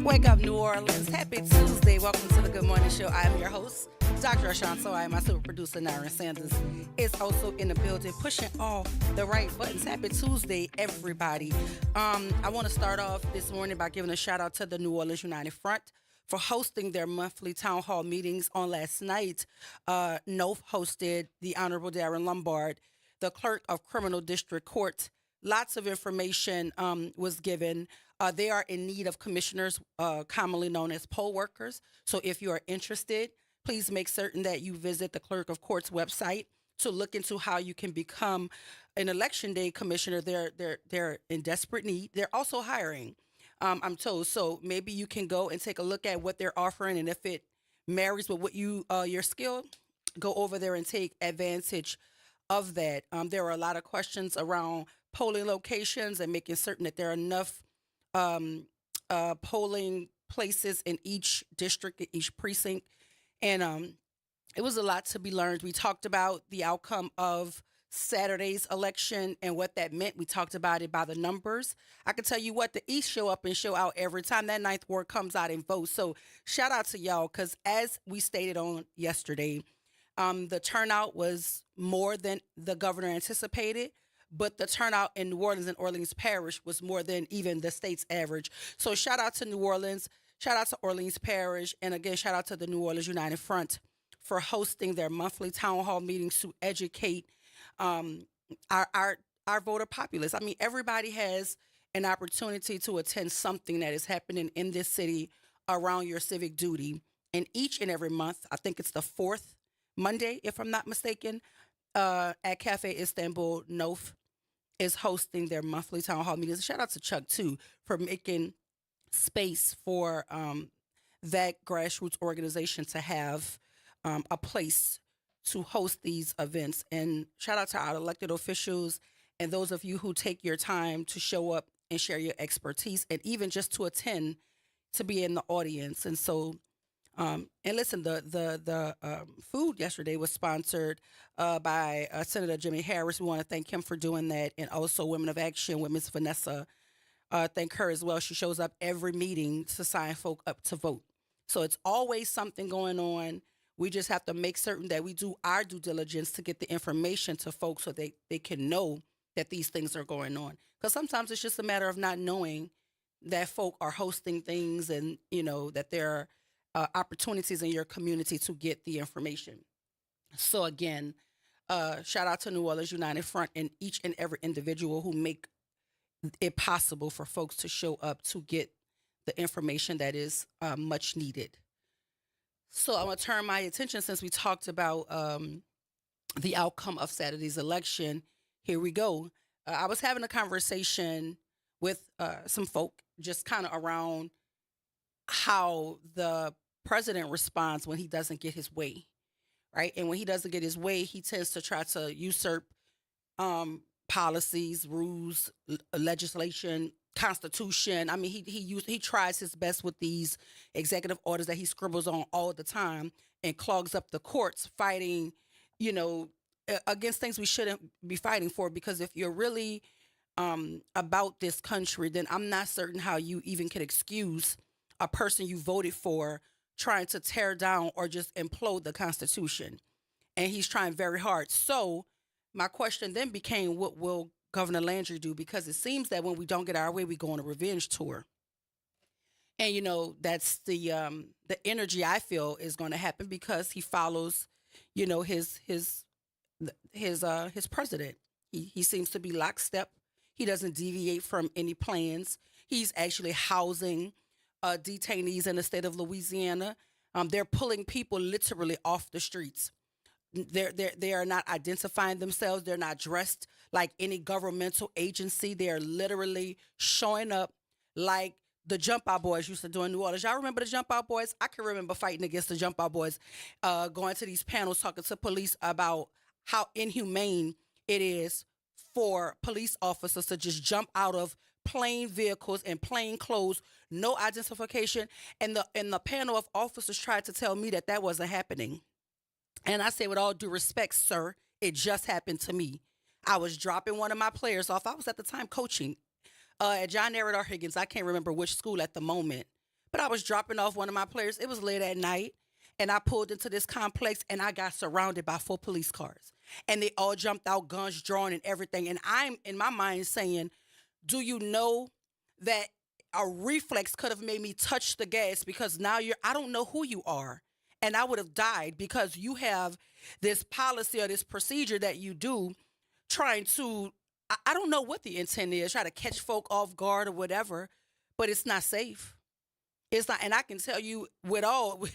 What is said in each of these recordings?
Wake up, New Orleans. Happy Tuesday. Welcome to the Good Morning Show. I am your host, Dr. Ashawn. So I am my super producer, Naren Sanders, is also in the building, pushing all the right buttons. Happy Tuesday, everybody. I want to start off this morning by giving a shout out to the New Orleans United Front for hosting their monthly town hall meetings on last night. NOF hosted the Honorable Darren Lombard, the clerk of Criminal District Court. Lots of information was given. They are in need of commissioners, commonly known as poll workers. So if you are interested, please make certain that you visit the Clerk of Court's website to look into how you can become an election day commissioner. They're in desperate need. They're also hiring, I'm told. So maybe you can go and take a look at what they're offering, and if it marries with what your skill, go over there and take advantage of that. There are a lot of questions around polling locations and making certain that there are enough polling places in each district, in each precinct. And it was a lot to be learned. We talked about the outcome of Saturday's election and what that meant. We talked about it by the numbers. I can tell you what, the East show up and show out every time that ninth ward comes out and votes. So shout out to y'all, because as we stated on yesterday, the turnout was more than the governor anticipated, but the turnout in New Orleans and Orleans Parish was more than even the state's average. So shout out to New Orleans, shout out to Orleans Parish, and again, shout out to the New Orleans United Front for hosting their monthly town hall meetings to educate our voter populace. I mean, everybody has an opportunity to attend something that is happening in this city around your civic duty. And each and every month, I think it's the fourth Monday, if I'm not mistaken, at Cafe Istanbul, NOF is hosting their monthly town hall meetings. Shout out to Chuck, too, for making space for that grassroots organization to have a place to host these events. And shout out to our elected officials and those of you who take your time to show up and share your expertise, and even just to attend, to be in the audience. And so, and listen, the food yesterday was sponsored by Senator Jimmy Harris. We want to thank him for doing that, and also Women of Action with Miss Vanessa. Thank her as well. She shows up every meeting to sign folk up to vote. So it's always something going on. We just have to make certain that we do our due diligence to get the information to folks so they can know that these things are going on. Because sometimes it's just a matter of not knowing that folk are hosting things, and that there are opportunities in your community to get the information. So again, shout out to New Orleans United Front and each and every individual who make it possible for folks to show up to get the information that is much needed. So I'm going to turn my attention, since we talked about the outcome of Saturday's election. Here we go. I was having a conversation with some folk just kind of around how the president responds when he doesn't get his way, right? And when he doesn't get his way, he tends to try to usurp policies, rules, legislation, constitution. I mean, he tries his best with these executive orders that he scribbles on all the time and clogs up the courts, fighting, against things we shouldn't be fighting for. Because if you're really about this country, then I'm not certain how you even can excuse a person you voted for trying to tear down or just implode the Constitution. And he's trying very hard. So my question then became, what will Governor Landry do? Because it seems that when we don't get our way, we go on a revenge tour. And, that's the energy I feel is going to happen, because he follows, his president. He seems to be lockstep. He doesn't deviate from any plans. He's actually housing detainees in the state of Louisiana. They're pulling people literally off the streets. They are not identifying themselves. They're not dressed like any governmental agency. They are literally showing up like the Jump Out Boys used to do in New Orleans. Y'all remember the Jump Out Boys? I can remember fighting against the Jump Out Boys, going to these panels talking to police about how inhumane it is for police officers to just jump out of plain vehicles and plain clothes, no identification. And the panel of officers tried to tell me that wasn't happening. And I say, with all due respect, sir, it just happened to me. I was dropping one of my players off. I was at the time coaching at John Eric Higgins. I can't remember which school at the moment, But I was dropping off one of my players. It was late at night, and I pulled into this complex, and I got surrounded by 4 police cars, and they all jumped out, guns drawn, and everything. And I'm in my mind saying, "Do you know that a reflex could have made me touch the gas because now I don't know who you are." And I would have died because you have this policy or this procedure that you do trying to, I don't know what the intent is, try to catch folk off guard or whatever, but it's not safe. It's not, and I can tell you with all,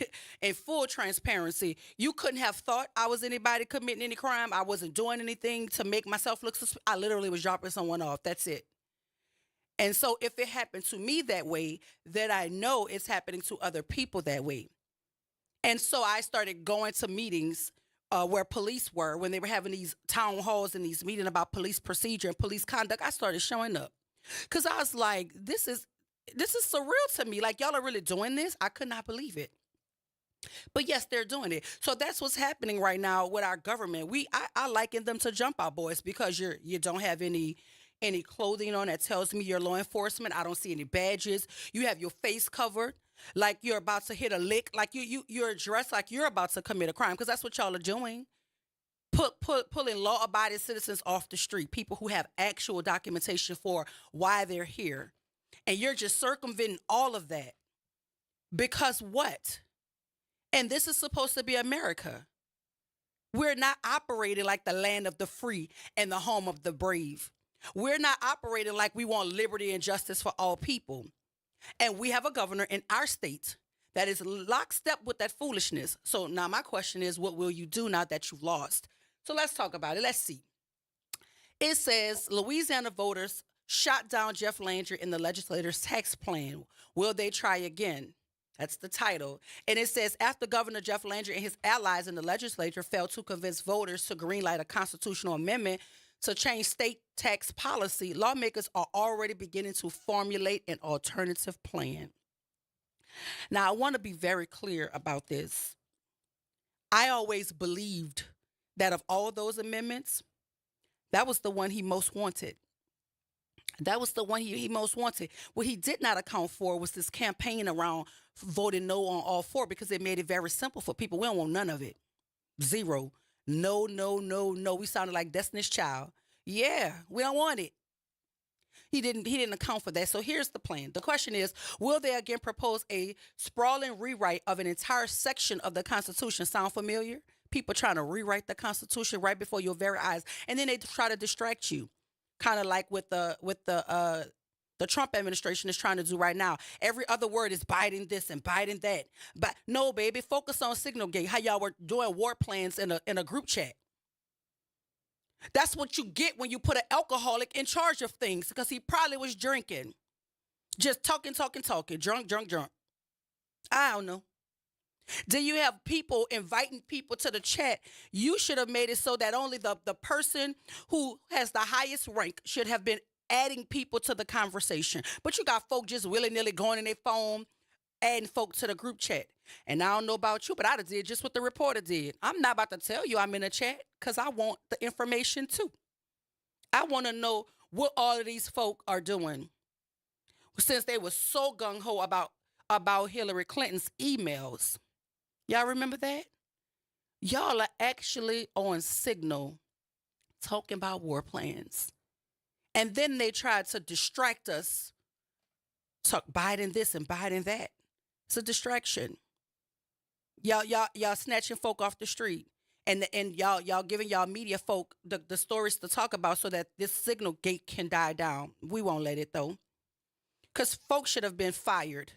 in full transparency, you couldn't have thought I was anybody committing any crime. I wasn't doing anything to make myself look suspicious. I literally was dropping someone off. That's it. And so if it happened to me that way, then I know it's happening to other people that way. And so I started going to meetings where police were when they were having these town halls and these meetings about police procedure and police conduct. I started showing up because I was like, this is surreal to me. Like, y'all are really doing this. I could not believe it. But yes, they're doing it. So that's what's happening right now with our government. I liken them to jump out boys because you don't have any clothing on that tells me you're law enforcement. I don't see any badges. You have your face covered like you're about to hit a lick, like you're dressed like you're about to commit a crime because that's what y'all are doing. Pulling law-abiding citizens off the street, people who have actual documentation for why they're here. And you're just circumventing all of that. Because what? And this is supposed to be America. We're not operating like the land of the free and the home of the brave. We're not operating like we want liberty and justice for all people. And we have a governor in our state that is lockstep with that foolishness. So now my question is, what will you do now that you've lost? So let's talk about it. Let's see. It says Louisiana voters shot down Jeff Landry in the legislator's tax plan. Will they try again? That's the title. And it says, after Governor Jeff Landry and his allies in the legislature failed to convince voters to greenlight a constitutional amendment to change state tax policy, lawmakers are already beginning to formulate an alternative plan. Now, I want to be very clear about this. I always believed that of all those amendments, that was the one he most wanted. That was the one he most wanted. What he did not account for was this campaign around voting no on all 4 because it made it very simple for people. We don't want none of it. 0. No, no, no, no. We sounded like Destiny's Child. Yeah, we don't want it. He didn't account for that. So here's the plan. The question is, will they again propose a sprawling rewrite of an entire section of the Constitution? Sound familiar? People trying to rewrite the Constitution right before your very eyes. And then they try to distract you. Kind of like with the Trump administration is trying to do right now. Every other word is Biden this and Biden that. But no, baby, focus on Signalgate, how y'all were doing war plans in a group chat. That's what you get when you put an alcoholic in charge of things, because he probably was drinking. Just talking, drunk. I don't know. Do you have people inviting people to the chat? You should have made it so that only the person who has the highest rank should have been adding people to the conversation. But you got folk just willy-nilly going in their phone, adding folk to the group chat. And I don't know about you, but I did just what the reporter did. I'm not about to tell you I'm in a chat because I want the information too. I want to know what all of these folk are doing. Since they were so gung-ho about Hillary Clinton's emails. Y'all remember that? Y'all are actually on Signal talking about war plans. And then they tried to distract us. Talk Biden this and Biden that. It's a distraction. Y'all snatching folk off the street. And y'all giving y'all media folk the stories to talk about so that this Signal gate can die down. We won't let it though. Because folks should have been fired.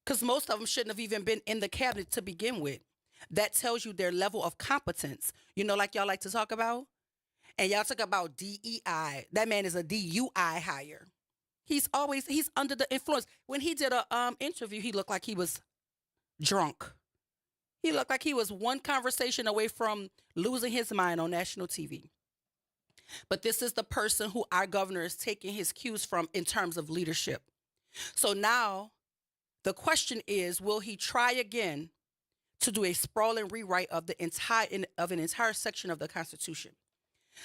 Because most of them shouldn't have even been in the cabinet to begin with. That tells you their level of competence. You know, like y'all like to talk about? And y'all talk about DEI. That man is a DUI hire. He's under the influence. When he did a interview, he looked like he was drunk. He looked like he was one conversation away from losing his mind on national TV. But this is the person who our governor is taking his cues from in terms of leadership. So now the question is, will he try again to do a sprawling rewrite of an entire section of the Constitution?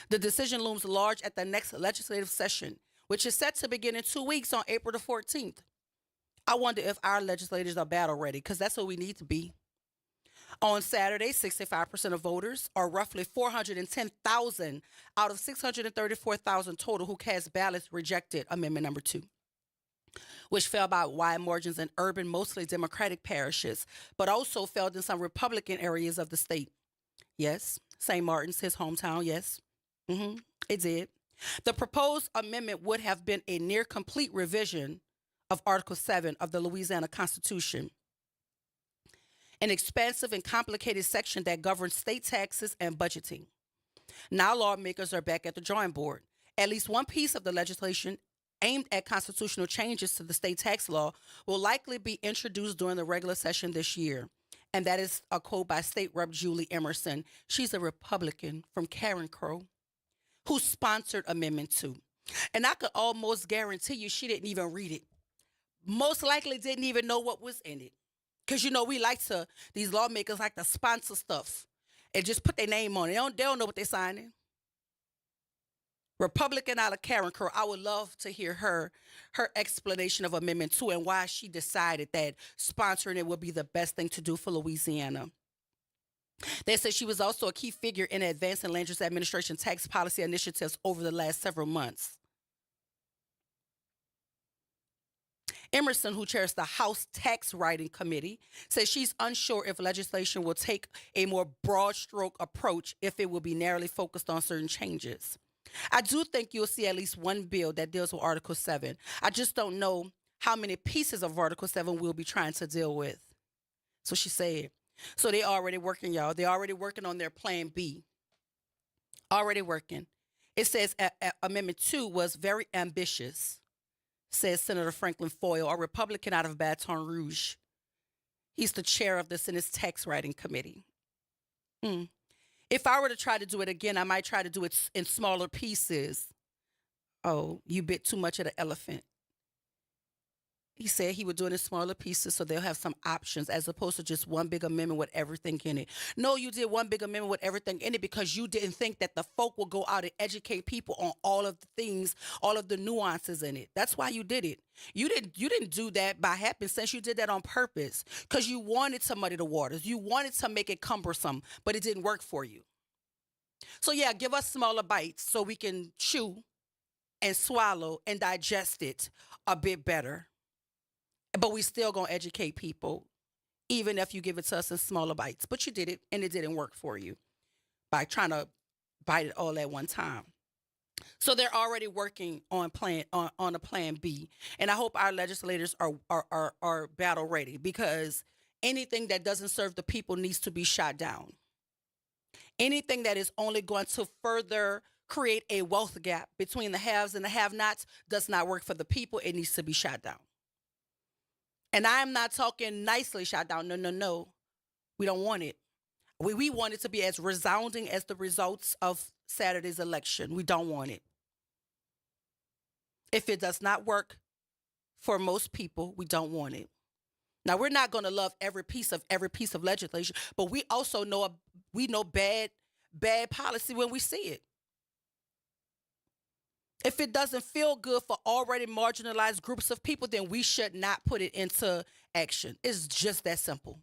The decision looms large at the next legislative session, which is set to begin in 2 weeks on April the 14th. I wonder if our legislators are battle ready, because that's what we need to be. On Saturday, 65% of voters, or roughly 410,000 out of 634,000 total who cast ballots, rejected Amendment Number 2, which fell by wide margins in urban, mostly Democratic parishes, but also failed in some Republican areas of the state. Yes, St. Martin's, his hometown, yes. It did. The proposed amendment would have been a near complete revision of Article 7 of the Louisiana Constitution, an expansive and complicated section that governs state taxes and budgeting. Now lawmakers are back at the drawing board. At least one piece of the legislation aimed at constitutional changes to the state tax law will likely be introduced during the regular session this year. And that is a quote by State Rep. Julie Emerson. She's a Republican from Carencro who sponsored Amendment 2. And I could almost guarantee you she didn't even read it. Most likely didn't even know what was in it. Because, these lawmakers like to sponsor stuff and just put their name on it. They don't know what they're signing. Republican out of Carencro, I would love to hear her explanation of Amendment 2 and why she decided that sponsoring it would be the best thing to do for Louisiana. They said she was also a key figure in advancing land use administration tax policy initiatives over the last several months. Emerson, who chairs the House Tax Writing Committee, says she's unsure if legislation will take a more broad stroke approach if it will be narrowly focused on certain changes. I do think you'll see at least one bill that deals with Article 7. I just don't know how many pieces of Article 7 we'll be trying to deal with. So she said. So they're already working, y'all. They're already working on their plan B. Already working. It says Amendment 2 was very ambitious, says Senator Franklin Foyle, a Republican out of Baton Rouge. He's the chair of the Senate's Tax Writing Committee. If I were to try to do it again, I might try to do it in smaller pieces. Oh, you bit too much of the elephant. He said he would do it in smaller pieces so they'll have some options as opposed to just one big amendment with everything in it. No, you did one big amendment with everything in it because you didn't think that the folk will go out and educate people on all of the things, all of the nuances in it. That's why you did it. You didn't do that by happenstance. You did that on purpose because you wanted to muddy the waters. You wanted to make it cumbersome, but it didn't work for you. So yeah, give us smaller bites so we can chew and swallow and digest it a bit better. But we still gonna educate people, even if you give it to us in smaller bites. But you did it, and it didn't work for you by trying to bite it all at one time. So they're already working on a plan B, and I hope our legislators are battle ready because anything that doesn't serve the people needs to be shot down. Anything that is only going to further create a wealth gap between the haves and the have-nots does not work for the people. It needs to be shot down. And I am not talking nicely shot down. No. We don't want it. We want it to be as resounding as the results of Saturday's election. We don't want it. If it does not work for most people, we don't want it. Now, we're not going to love every piece of legislation, but we also know bad policy when we see it. If it doesn't feel good for already marginalized groups of people, then we should not put it into action. It's just that simple.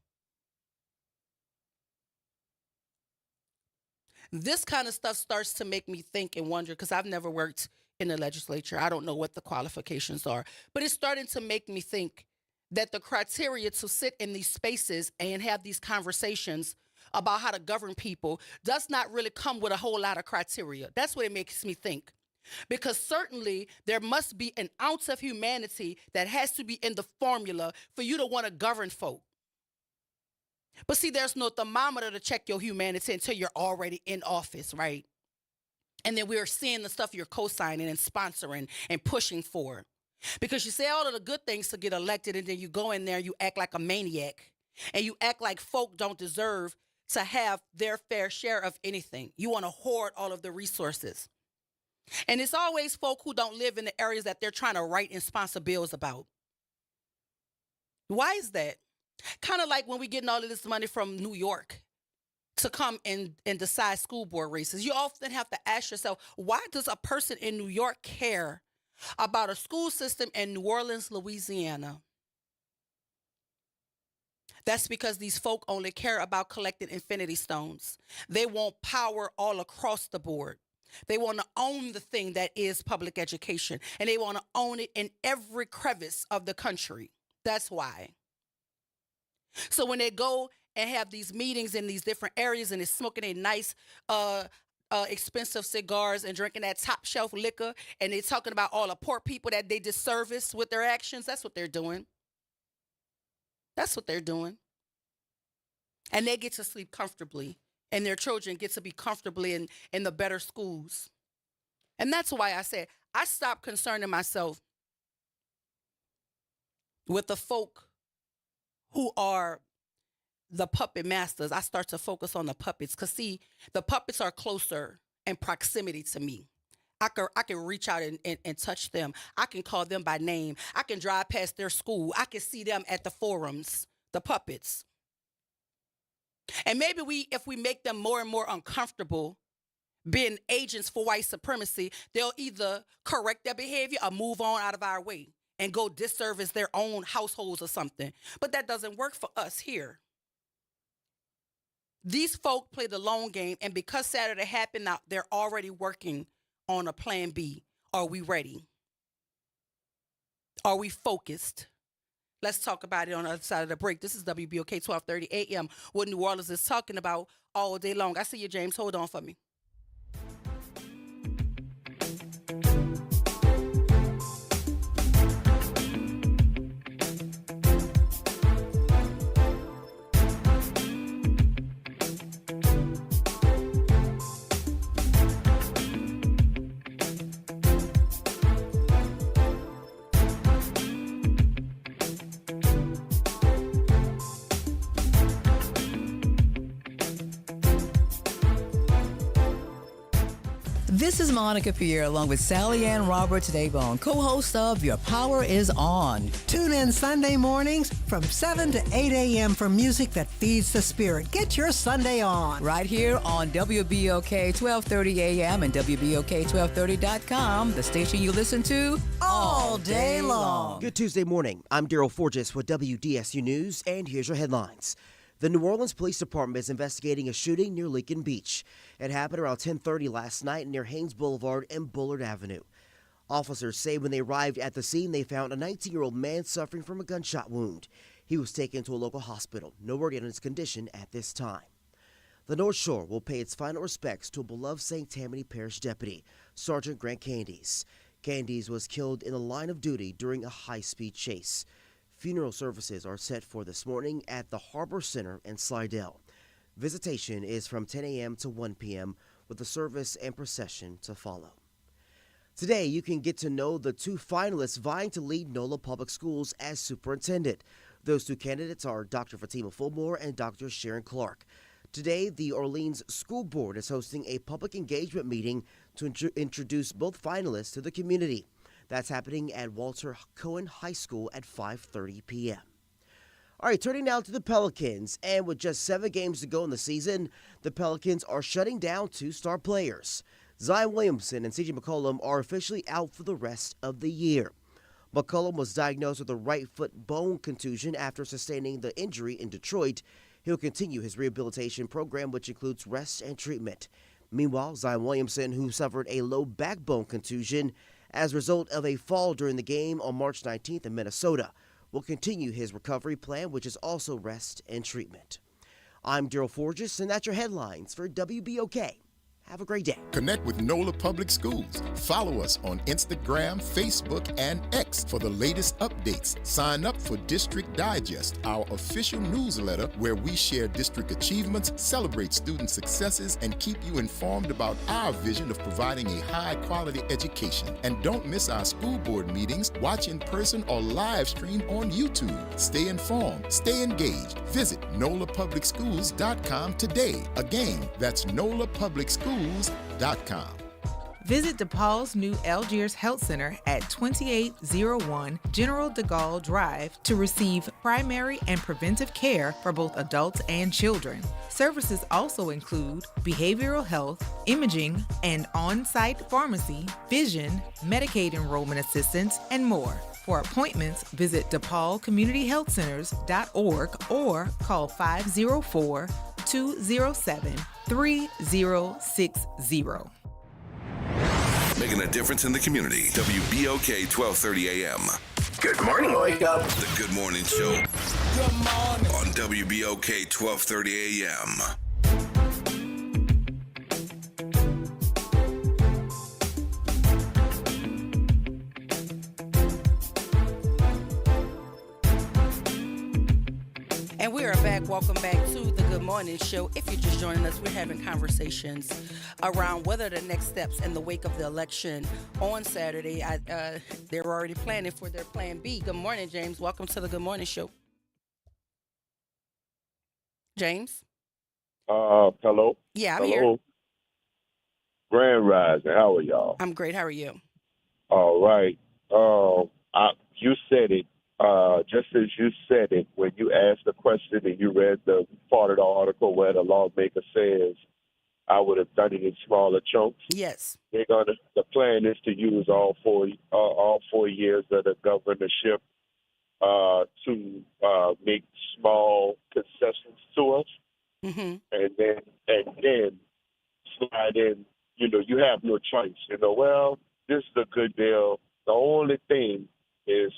This kind of stuff starts to make me think and wonder because I've never worked in the legislature. I don't know what the qualifications are, but it's starting to make me think that the criteria to sit in these spaces and have these conversations about how to govern people does not really come with a whole lot of criteria. That's what it makes me think. Because certainly there must be an ounce of humanity that has to be in the formula for you to want to govern folk. But see, there's no thermometer to check your humanity until you're already in office, right? And then we're seeing the stuff you're co-signing and sponsoring and pushing for. Because you say all of the good things to get elected, and then you go in there and you act like a maniac. And you act like folk don't deserve to have their fair share of anything. You want to hoard all of the resources. And it's always folk who don't live in the areas that they're trying to write and sponsor bills about. Why is that? Kind of like when we getting all of this money from New York to come and decide school board races. You often have to ask yourself, why does a person in New York care about a school system in New Orleans, Louisiana? That's because these folk only care about collecting infinity stones. They want power all across the board. They want to own the thing that is public education, and they want to own it in every crevice of the country. That's why. So when they go and have these meetings in these different areas and they're smoking a nice, expensive cigars and drinking that top shelf liquor, and they're talking about all the poor people that they disservice with their actions, that's what they're doing. That's what they're doing. And they get to sleep comfortably, and their children get to be comfortably in the better schools. And that's why I said I stopped concerning myself with the folk who are the puppet masters. I start to focus on the puppets, because see, the puppets are closer in proximity to me. I can reach out and touch them. I can call them by name. I can drive past their school. I can see them at the forums, the puppets. And maybe if we make them more and more uncomfortable being agents for white supremacy, they'll either correct their behavior or move on out of our way and go disservice their own households or something. But that doesn't work for us here. These folk play the long game, and because Saturday happened, now they're already working on a plan B. Are we ready? Are we focused? Let's talk about it on the other side of the break. This is WBOK 1230 AM, what New Orleans is talking about all day long. I see you, James. Hold on for me. This is Monica Pierre along with Sally Ann Roberts Daybone, co-host of Your Power is On. Tune in Sunday mornings from 7 to 8 a.m. for music that feeds the spirit. Get your Sunday on. Right here on WBOK 1230 AM and WBOK1230.com, the station you listen to all day long. Good Tuesday morning. I'm Daryl Forges with WDSU News, and here's your headlines. The New Orleans Police Department is investigating a shooting near Lincoln Beach. It happened around 10:30 last night near Haynes Boulevard and Bullard Avenue. Officers say when they arrived at the scene, they found a 19-year-old man suffering from a gunshot wound. He was taken to a local hospital. No word on his condition at this time. The North Shore will pay its final respects to a beloved St. Tammany Parish deputy, Sergeant Grant Candies. Candies was killed in the line of duty during a high-speed chase. Funeral services are set for this morning at the Harbor Center in Slidell. Visitation is from 10 a.m. to 1 p.m. with the service and procession to follow. Today, you can get to know the two finalists vying to lead NOLA Public Schools as superintendent. Those two candidates are Dr. Fatima Fulmore and Dr. Sharon Clark. Today, the Orleans School Board is hosting a public engagement meeting to introduce both finalists to the community. That's happening at Walter Cohen High School at 5:30 p.m. All right, turning now to the Pelicans. And with just 7 games to go in the season, the Pelicans are shutting down 2 star players. Zion Williamson and C.J. McCollum are officially out for the rest of the year. McCollum was diagnosed with a right foot bone contusion after sustaining the injury in Detroit. He'll continue his rehabilitation program, which includes rest and treatment. Meanwhile, Zion Williamson, who suffered a low backbone contusion as a result of a fall during the game on March 19th in Minnesota, will continue his recovery plan, which is also rest and treatment. I'm Daryl Forges, and that's your headlines for WBOK. Have a great day. Connect with NOLA Public Schools. Follow us on Instagram, Facebook, and X for the latest updates. Sign up for District Digest, our official newsletter where we share district achievements, celebrate student successes, and keep you informed about our vision of providing a high-quality education. And don't miss our school board meetings. Watch in person or live stream on YouTube. Stay informed. Stay engaged. Visit NOLAPublicSchools.com today. Again, that's NOLAPublicSchools.com. Visit DePaul's new Algiers Health Center at 2801 General de Gaulle Drive to receive primary and preventive care for both adults and children. Services also include behavioral health, imaging, and on-site pharmacy, vision, Medicaid enrollment assistance, and more. For appointments, visit DePaulCommunityHealthCenters.org or call 504-207-3060. Making a difference in the community. WBOK 1230 AM. Good morning, wake up. The Good Morning Show. Good morning. On WBOK 1230 AM. And we are back. Welcome back to the Good Morning Show. If you're just joining us, we're having conversations around whether the next steps in the wake of the election on Saturday. They're already planning for their plan B. Good morning, James. Welcome to the Good Morning Show. James? Hello? Yeah, I'm here. Grand Rising. How are y'all? I'm great. How are you? All right. You said it. Just as you said it, when you asked the question and you read the part of the article where the lawmaker says, I would have done it in smaller chunks. Yes. The plan is to use all 4 years of the governorship to make small concessions to us, and then slide in. You have no choice. Well, this is a good bill. The only thing is,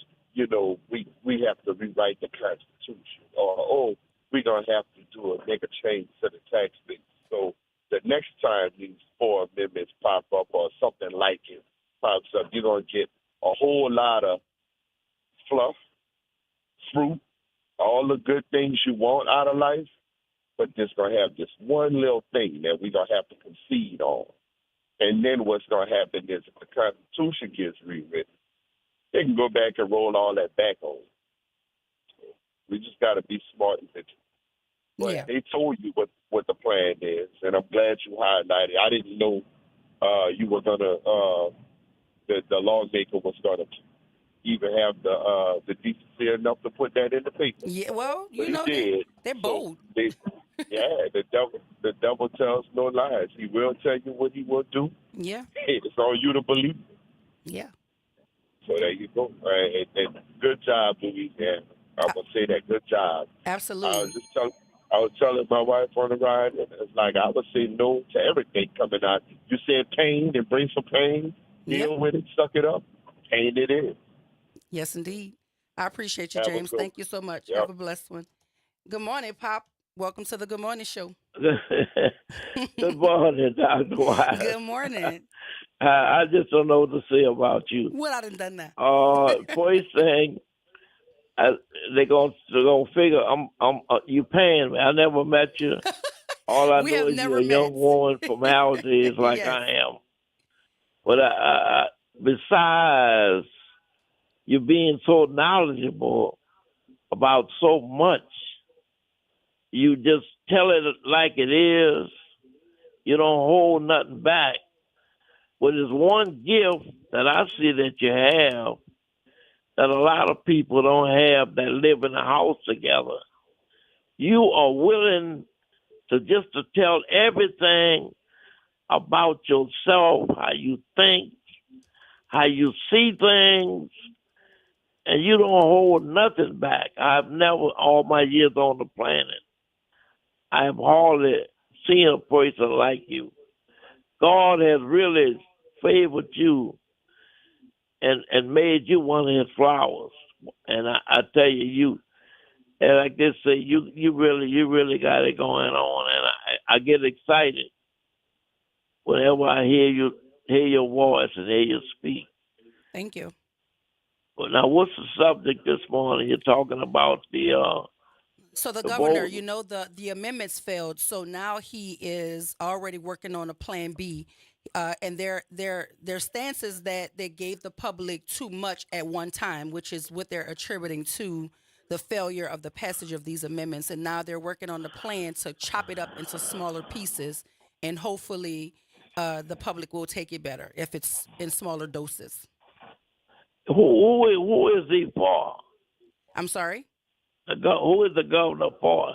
we have to rewrite the Constitution, or we're gonna have to make a change to the tax base. So the next time these 4 amendments pop up or something like it pops up, you're gonna get a whole lot of fluff, fruit, all the good things you want out of life, but just going to have this one little thing that we're going to have to concede on. And then what's going to happen is if the Constitution gets rewritten, they can go back and roll all that back on. We just got to be smart and vigilant. But they told you what the plan is, and I'm glad you highlighted. I didn't know you were going to, the lawmaker was going to even have the decency enough to put that in the paper. Yeah, well, they're bold. The devil tells no lies. He will tell you what he will do. Yeah. It's on you to believe. Yeah. So there you go. And good job, Louisiana. I'm going to say that. Good job. Absolutely. I was telling my wife on the ride, and it's like I would say no to everything coming out. You said pain, embrace some pain, deal with it, suck it up, pain it in. Yes, indeed. I appreciate you, James. Thank you so much. Have a blessed one. Good morning, Pop. Welcome to the Good Morning Show. Good morning, Dr. Wise. Good morning. I just don't know what to say about you. What I done now? First thing, they're gonna figure you paying me. I never met you. All I know is you're a young woman from Algiers like I am. But besides you being so knowledgeable about so much, you just tell it like it is. You don't hold nothing back. But there's one gift that I see that you have that a lot of people don't have that live in a house together. You are willing to tell everything about yourself, how you think, how you see things, and you don't hold nothing back. I've never, all my years on the planet, I have hardly seen a person like you. God has really favored you and made you one of his flowers. And I tell you, and like they say, you really got it going on. And I get excited whenever I hear your voice and hear you speak. Thank you. But now, what's the subject this morning? You're talking about So the governor, the amendments failed. So now he is already working on a plan B. And their stance is that they gave the public too much at one time, which is what they're attributing to the failure of the passage of these amendments. And now they're working on the plan to chop it up into smaller pieces, and hopefully the public will take it better if it's in smaller doses. Who is he for? I'm sorry? Who is the governor for?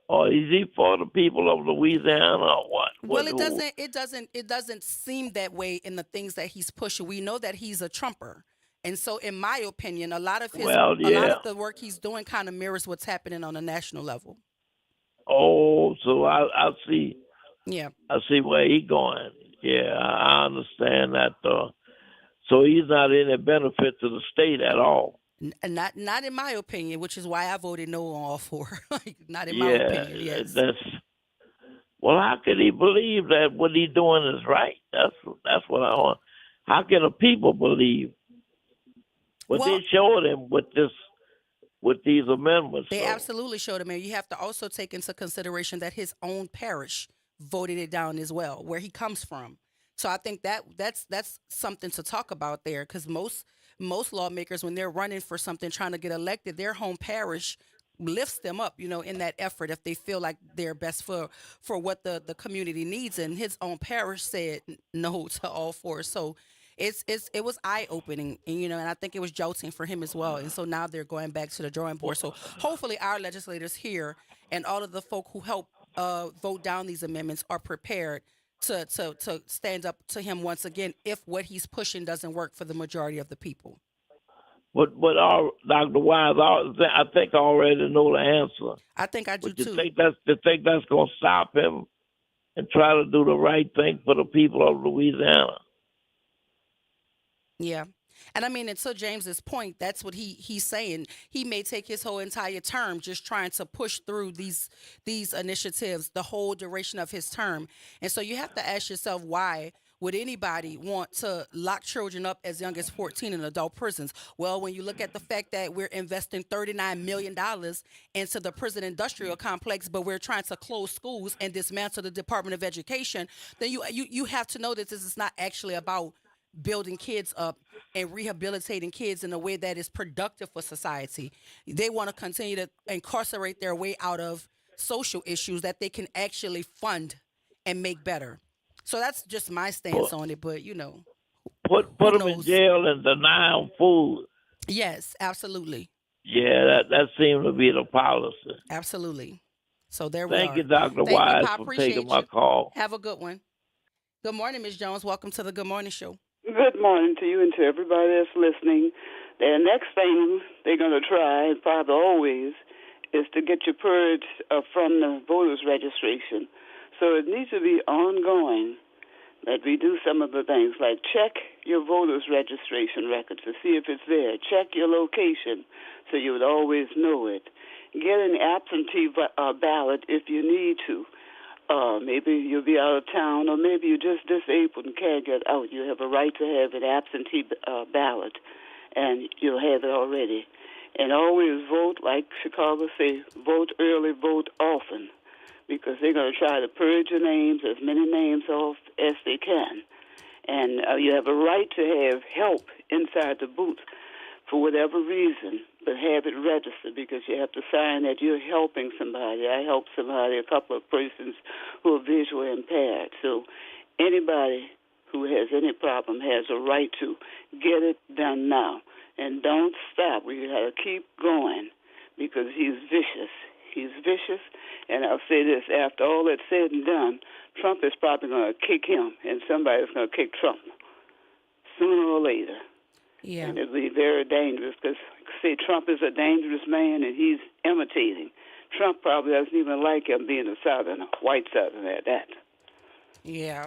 Or is he for the people of Louisiana or what? Well, it doesn't seem that way in the things that he's pushing. We know that he's a Trumper, And so, in my opinion, a lot of the work he's doing kind of mirrors what's happening on a national level. Oh, so I see. Yeah. I see where he's going. Yeah, I understand that. So he's not any benefit to the state at all. Not in my opinion, which is why I voted no on all four. Like, not in my opinion. Yes. Well, how could he believe that what he's doing is right? That's what I want. How can the people believe? But they showed him with these amendments. They absolutely showed him, and you have to also take into consideration that his own parish voted it down as well, where he comes from. So I think that's something to talk about there, because most lawmakers, when they're running for something, trying to get elected, their home parish lifts them up, in that effort if they feel like they're best for what the community needs. And his own parish said no to all four. So it was eye-opening, and I think it was jolting for him as well. And so now they're going back to the drawing board. So hopefully our legislators here and all of the folk who help vote down these amendments are prepared to stand up to him once again if what he's pushing doesn't work for the majority of the people. But Dr. Wise, I think I already know the answer. I think I do too. You think that's going to stop him and try to do the right thing for the people of Louisiana? Yeah. And I mean, and to James's point, that's what he's saying. He may take his whole entire term just trying to push through these initiatives the whole duration of his term. And so you have to ask yourself, why would anybody want to lock children up as young as 14 in adult prisons? Well, when you look at the fact that we're investing $39 million into the prison industrial complex, but we're trying to close schools and dismantle the Department of Education, then you have to know that this is not actually about building kids up and rehabilitating kids in a way that is productive for society. They want to continue to incarcerate their way out of social issues that they can actually fund and make better. So that's just my stance on it, but put them in jail and deny them food. Yes, absolutely. Yeah, that seems to be the policy. Absolutely. So there we are. Thank you, Dr. Wise, for taking my call. Have a good one. Good morning, Ms. Jones. Welcome to the Good Morning Show. Good morning to you and to everybody that's listening. The next thing they're going to try, and probably always, is to get you purged from the voters registration. So it needs to be ongoing that we do some of the things like check your voters registration record to see if it's there. Check your location so you would always know it. Get an absentee ballot if you need to. Maybe you'll be out of town, or maybe you're just disabled and can't get out. You have a right to have an absentee ballot, and you'll have it already. And always vote, like Chicago say, vote early, vote often, because they're going to try to purge your names, as many names off as they can. And you have a right to have help inside the booth for whatever reason, but have it registered, because you have to sign that you're helping somebody. I helped somebody, a couple of persons who are visually impaired. So anybody who has any problem has a right to get it done now. And don't stop. We got to keep going, because he's vicious. He's vicious. And I'll say this, after all that's said and done, Trump is probably going to kick him, and somebody's going to kick Trump sooner or later. Yeah. And it'll be very dangerous, because, say, Trump is a dangerous man, and he's imitating. Trump probably doesn't even like him being a Southerner, white Southerner at that. Yeah.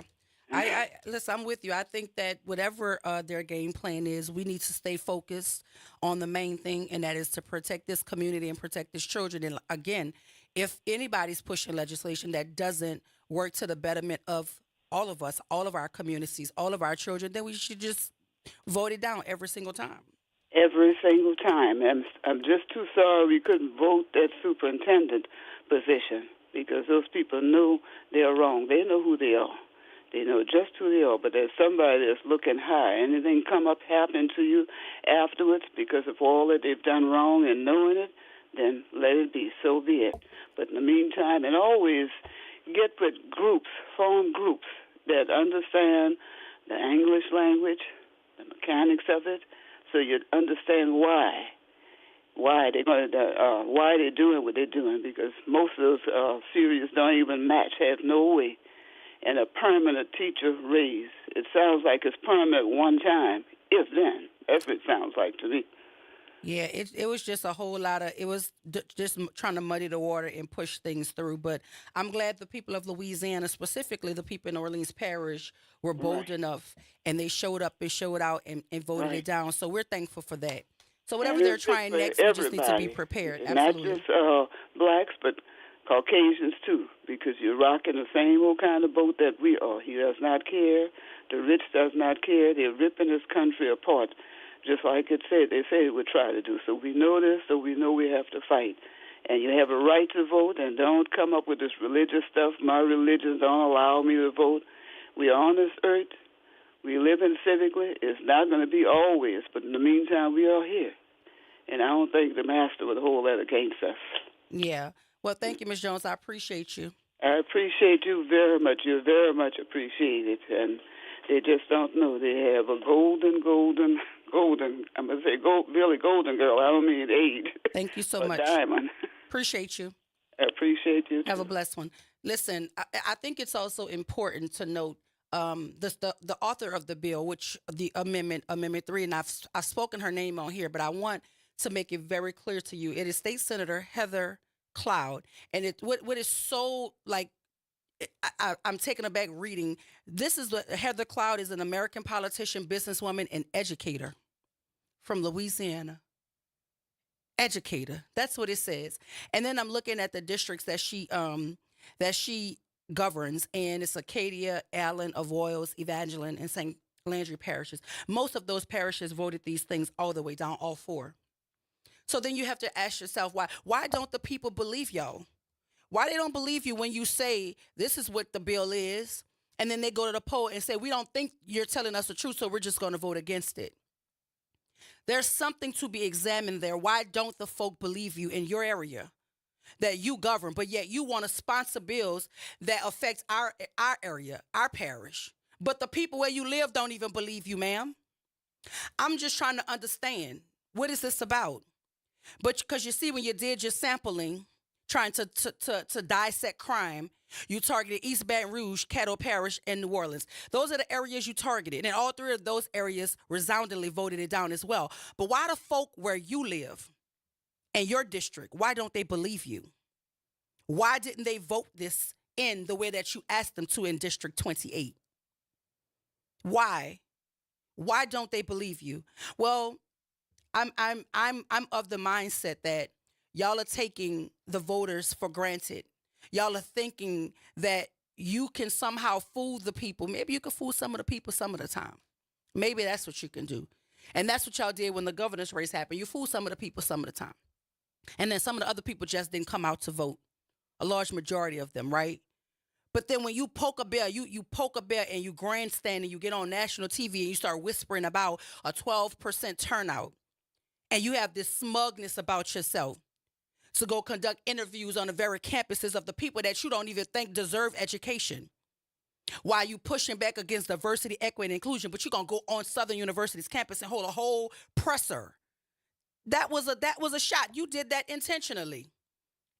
I listen, I'm with you. I think that whatever their game plan is, we need to stay focused on the main thing, and that is to protect this community and protect these children. And again, if anybody's pushing legislation that doesn't work to the betterment of all of us, all of our communities, all of our children, then we should just vote it down every single time. Every single time. And I'm just too sorry we couldn't vote that superintendent position, because those people know they're wrong. They know who they are. They know just who they are. But there's somebody that's looking high. Anything come up happening to you afterwards because of all that they've done wrong and knowing it, then let it be. So be it. But in the meantime, and always get with groups, form groups that understand the English language, the mechanics of it, so you understand why they're going to, why they're doing what they're doing, because most of those series don't even match, have no way. And a permanent teacher raise, it sounds like it's permanent one time, if then, That's what it sounds like to me. Yeah, it was just a whole lot of, it was just trying to muddy the water and push things through. But I'm glad the people of Louisiana, specifically the people in Orleans Parish, were bold enough and they showed up and showed out and voted it down. So we're thankful for that. So whatever And they're it's just trying for next, we just need to be everybody. prepared. And Absolutely. not just blacks, but Caucasians too, because you're rocking the same old kind of boat that we are. He does not care. The rich does not care. They're ripping this country apart, just like they said they would try to do. So we know this, so we know we have to fight. And you have a right to vote, and don't come up with this religious stuff. My religion don't allow me to vote. We are on this earth. We live in civically. It's not going to be always, but in the meantime, we are here. And I don't think the master would hold that against us. Yeah. Well, thank you, Ms. Jones. I appreciate you. I appreciate you very much. You're very much appreciated. And they just don't know. They have a golden, I'm going to say really golden girl. I don't mean age. Thank you so much. Diamond. Appreciate you. I appreciate you too. Have a blessed one. Listen, I think it's also important to note the author of the bill, which the Amendment 3, and I've spoken her name on here, but I want to make it very clear to you. It is State Senator Heather Cloud. And what is so, like, I'm taken aback reading. This is what Heather Cloud is, an American politician, businesswoman, and educator from Louisiana. Educator. That's what it says. And then I'm looking at the districts that she governs, and it's Acadia, Allen, Avoyelles, Evangeline, and St. Landry parishes. Most of those parishes voted these things all the way down, all four. So then you have to ask yourself, why don't the people believe y'all? Why they don't believe you when you say this is what the bill is, and then they go to the poll and say, we don't think you're telling us the truth, so we're just going to vote against it. There's something to be examined there. Why don't the folk believe you in your area that you govern, but yet you want to sponsor bills that affect our area, our parish, but the people where you live don't even believe you, ma'am? I'm just trying to understand, what is this about? But because you see, when you did your sampling, trying to dissect crime, you targeted East Baton Rouge, Caddo Parish, and New Orleans. Those are the areas you targeted, and all three of those areas resoundingly voted it down as well. But why the folk where you live, in your district, why don't they believe you? Why didn't they vote this in the way that you asked them to in District 28? Why? Why don't they believe you? Well, I'm of the mindset that y'all are taking the voters for granted. Y'all are thinking that you can somehow fool the people. Maybe you can fool some of the people some of the time. Maybe that's what you can do. And that's what y'all did when the governor's race happened. You fooled some of the people some of the time. And then some of the other people just didn't come out to vote. A large majority of them, right? But then when you poke a bear, you poke a bear and you grandstand and you get on national TV and you start whispering about a 12% turnout. And you have this smugness about yourself to go conduct interviews on the very campuses of the people that you don't even think deserve education. While you pushing back against diversity, equity, and inclusion, but you're going to go on Southern University's campus and hold a whole presser. That was a shot. You did that intentionally.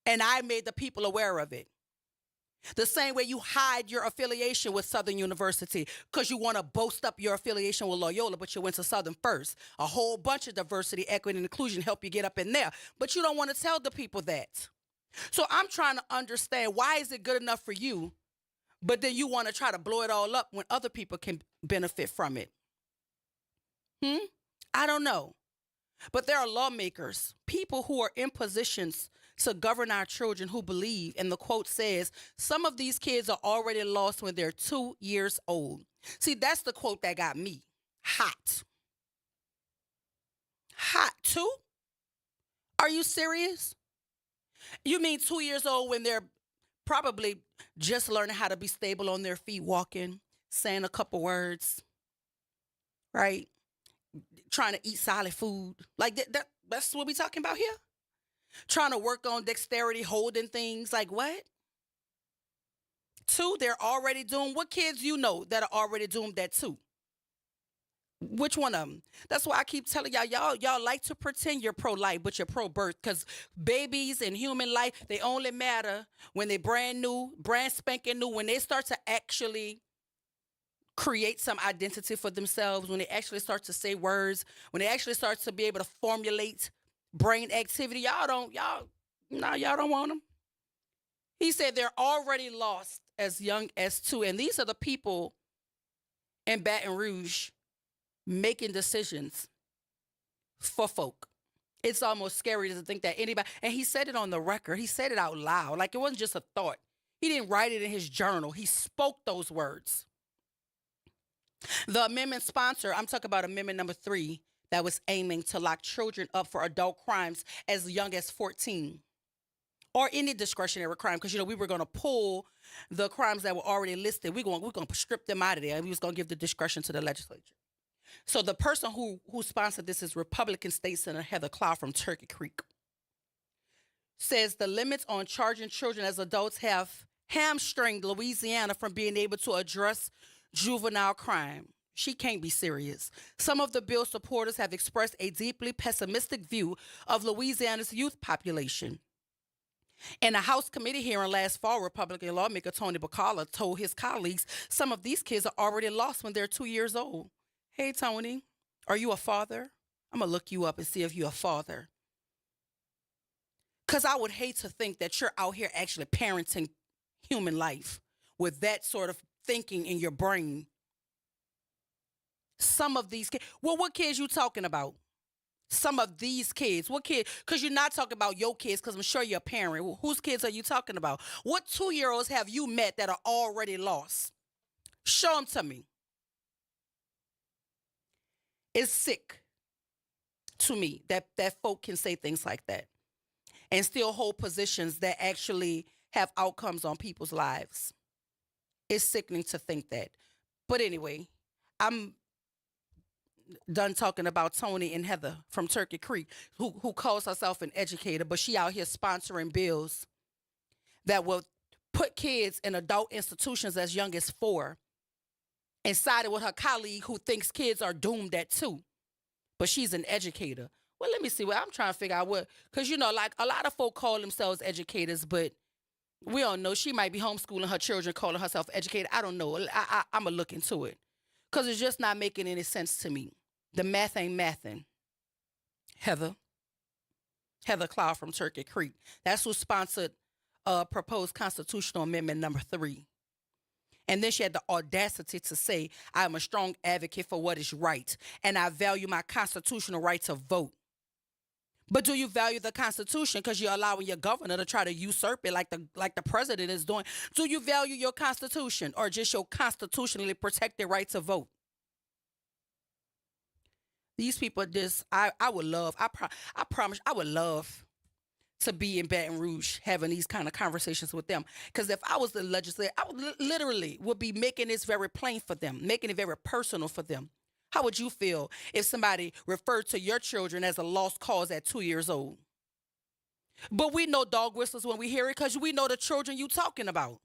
And I made the people aware of it. The same way you hide your affiliation with Southern University because you want to boast up your affiliation with Loyola, but you went to Southern first. A whole bunch of diversity, equity, and inclusion help you get up in there. But you don't want to tell the people that. So I'm trying to understand, why is it good enough for you, but then you want to try to blow it all up when other people can benefit from it? I don't know. But there are lawmakers, people who are in positions to govern our children, who believe, and the quote says, some of these kids are already lost when they're 2 years old. See, that's the quote that got me hot. Hot, 2? Are you serious? You mean 2 years old when they're probably just learning how to be stable on their feet, walking, saying a couple words, right? Trying to eat solid food. Like that's what we talking about here? Trying to work on dexterity, holding things. Like what? 2, they're already doomed. What kids you know that are already doomed at 2? Which one of them? That's why I keep telling y'all like to pretend you're pro-life, but you're pro-birth, because babies and human life, they only matter when they're brand new, brand spanking new, when they start to actually create some identity for themselves, when they actually start to say words, when they actually start to be able to formulate brain activity, y'all don't want them. He said they're already lost as young as 2. And these are the people in Baton Rouge making decisions for folk. It's almost scary to think that anybody, and he said it on the record, he said it out loud, like it wasn't just a thought. He didn't write it in his journal. He spoke those words. The amendment sponsor, I'm talking about amendment number 3, that was aiming to lock children up for adult crimes as young as 14. Or any discretionary crime, because, we were going to pull the crimes that were already listed. We're going to strip them out of there. And we was going to give the discretion to the legislature. So the person who sponsored this is Republican State Senator Heather Cloud from Turkey Creek. Says the limits on charging children as adults have hamstringed Louisiana from being able to address juvenile crime. She can't be serious. Some of the bill supporters have expressed a deeply pessimistic view of Louisiana's youth population. In a House committee hearing last fall, Republican lawmaker Tony Bacala told his colleagues some of these kids are already lost when they're 2 years old. Hey, Tony, are you a father? I'm going to look you up and see if you're a father. Because I would hate to think that you're out here actually parenting human life with that sort of thinking in your brain. Some of these kids, well, what kids you talking about? Some of these kids, what kid? Because you're not talking about your kids, because I'm sure you're a parent. Well, whose kids are you talking about? What 2-year-olds have you met that are already lost? Show them to me. It's sick to me that folk can say things like that and still hold positions that actually have outcomes on people's lives. It's sickening to think that. But anyway, I'm done talking about Tony and Heather from Turkey Creek, who calls herself an educator, but she out here sponsoring bills that will put kids in adult institutions as young as 4, and sided with her colleague who thinks kids are doomed at 2, but she's an educator. Well, let me see. Well, I'm trying to figure out what, because, like a lot of folk call themselves educators, but we don't know. She might be homeschooling her children, calling herself educator. I don't know. I'm going to look into it, because it's just not making any sense to me. The math ain't mathing. Heather Cloud from Turkey Creek. That's who sponsored proposed constitutional amendment number 3. And then she had the audacity to say, I am a strong advocate for what is right, and I value my constitutional right to vote. But do you value the Constitution because you're allowing your governor to try to usurp it like the president is doing? Do you value your Constitution or just your constitutionally protected right to vote? These people, I would love, I promise, I would love to be in Baton Rouge having these kind of conversations with them. Because if I was the legislator, I would literally be making this very plain for them, making it very personal for them. How would you feel if somebody referred to your children as a lost cause at 2 years old? But we know dog whistles when we hear it, because we know the children you talking about.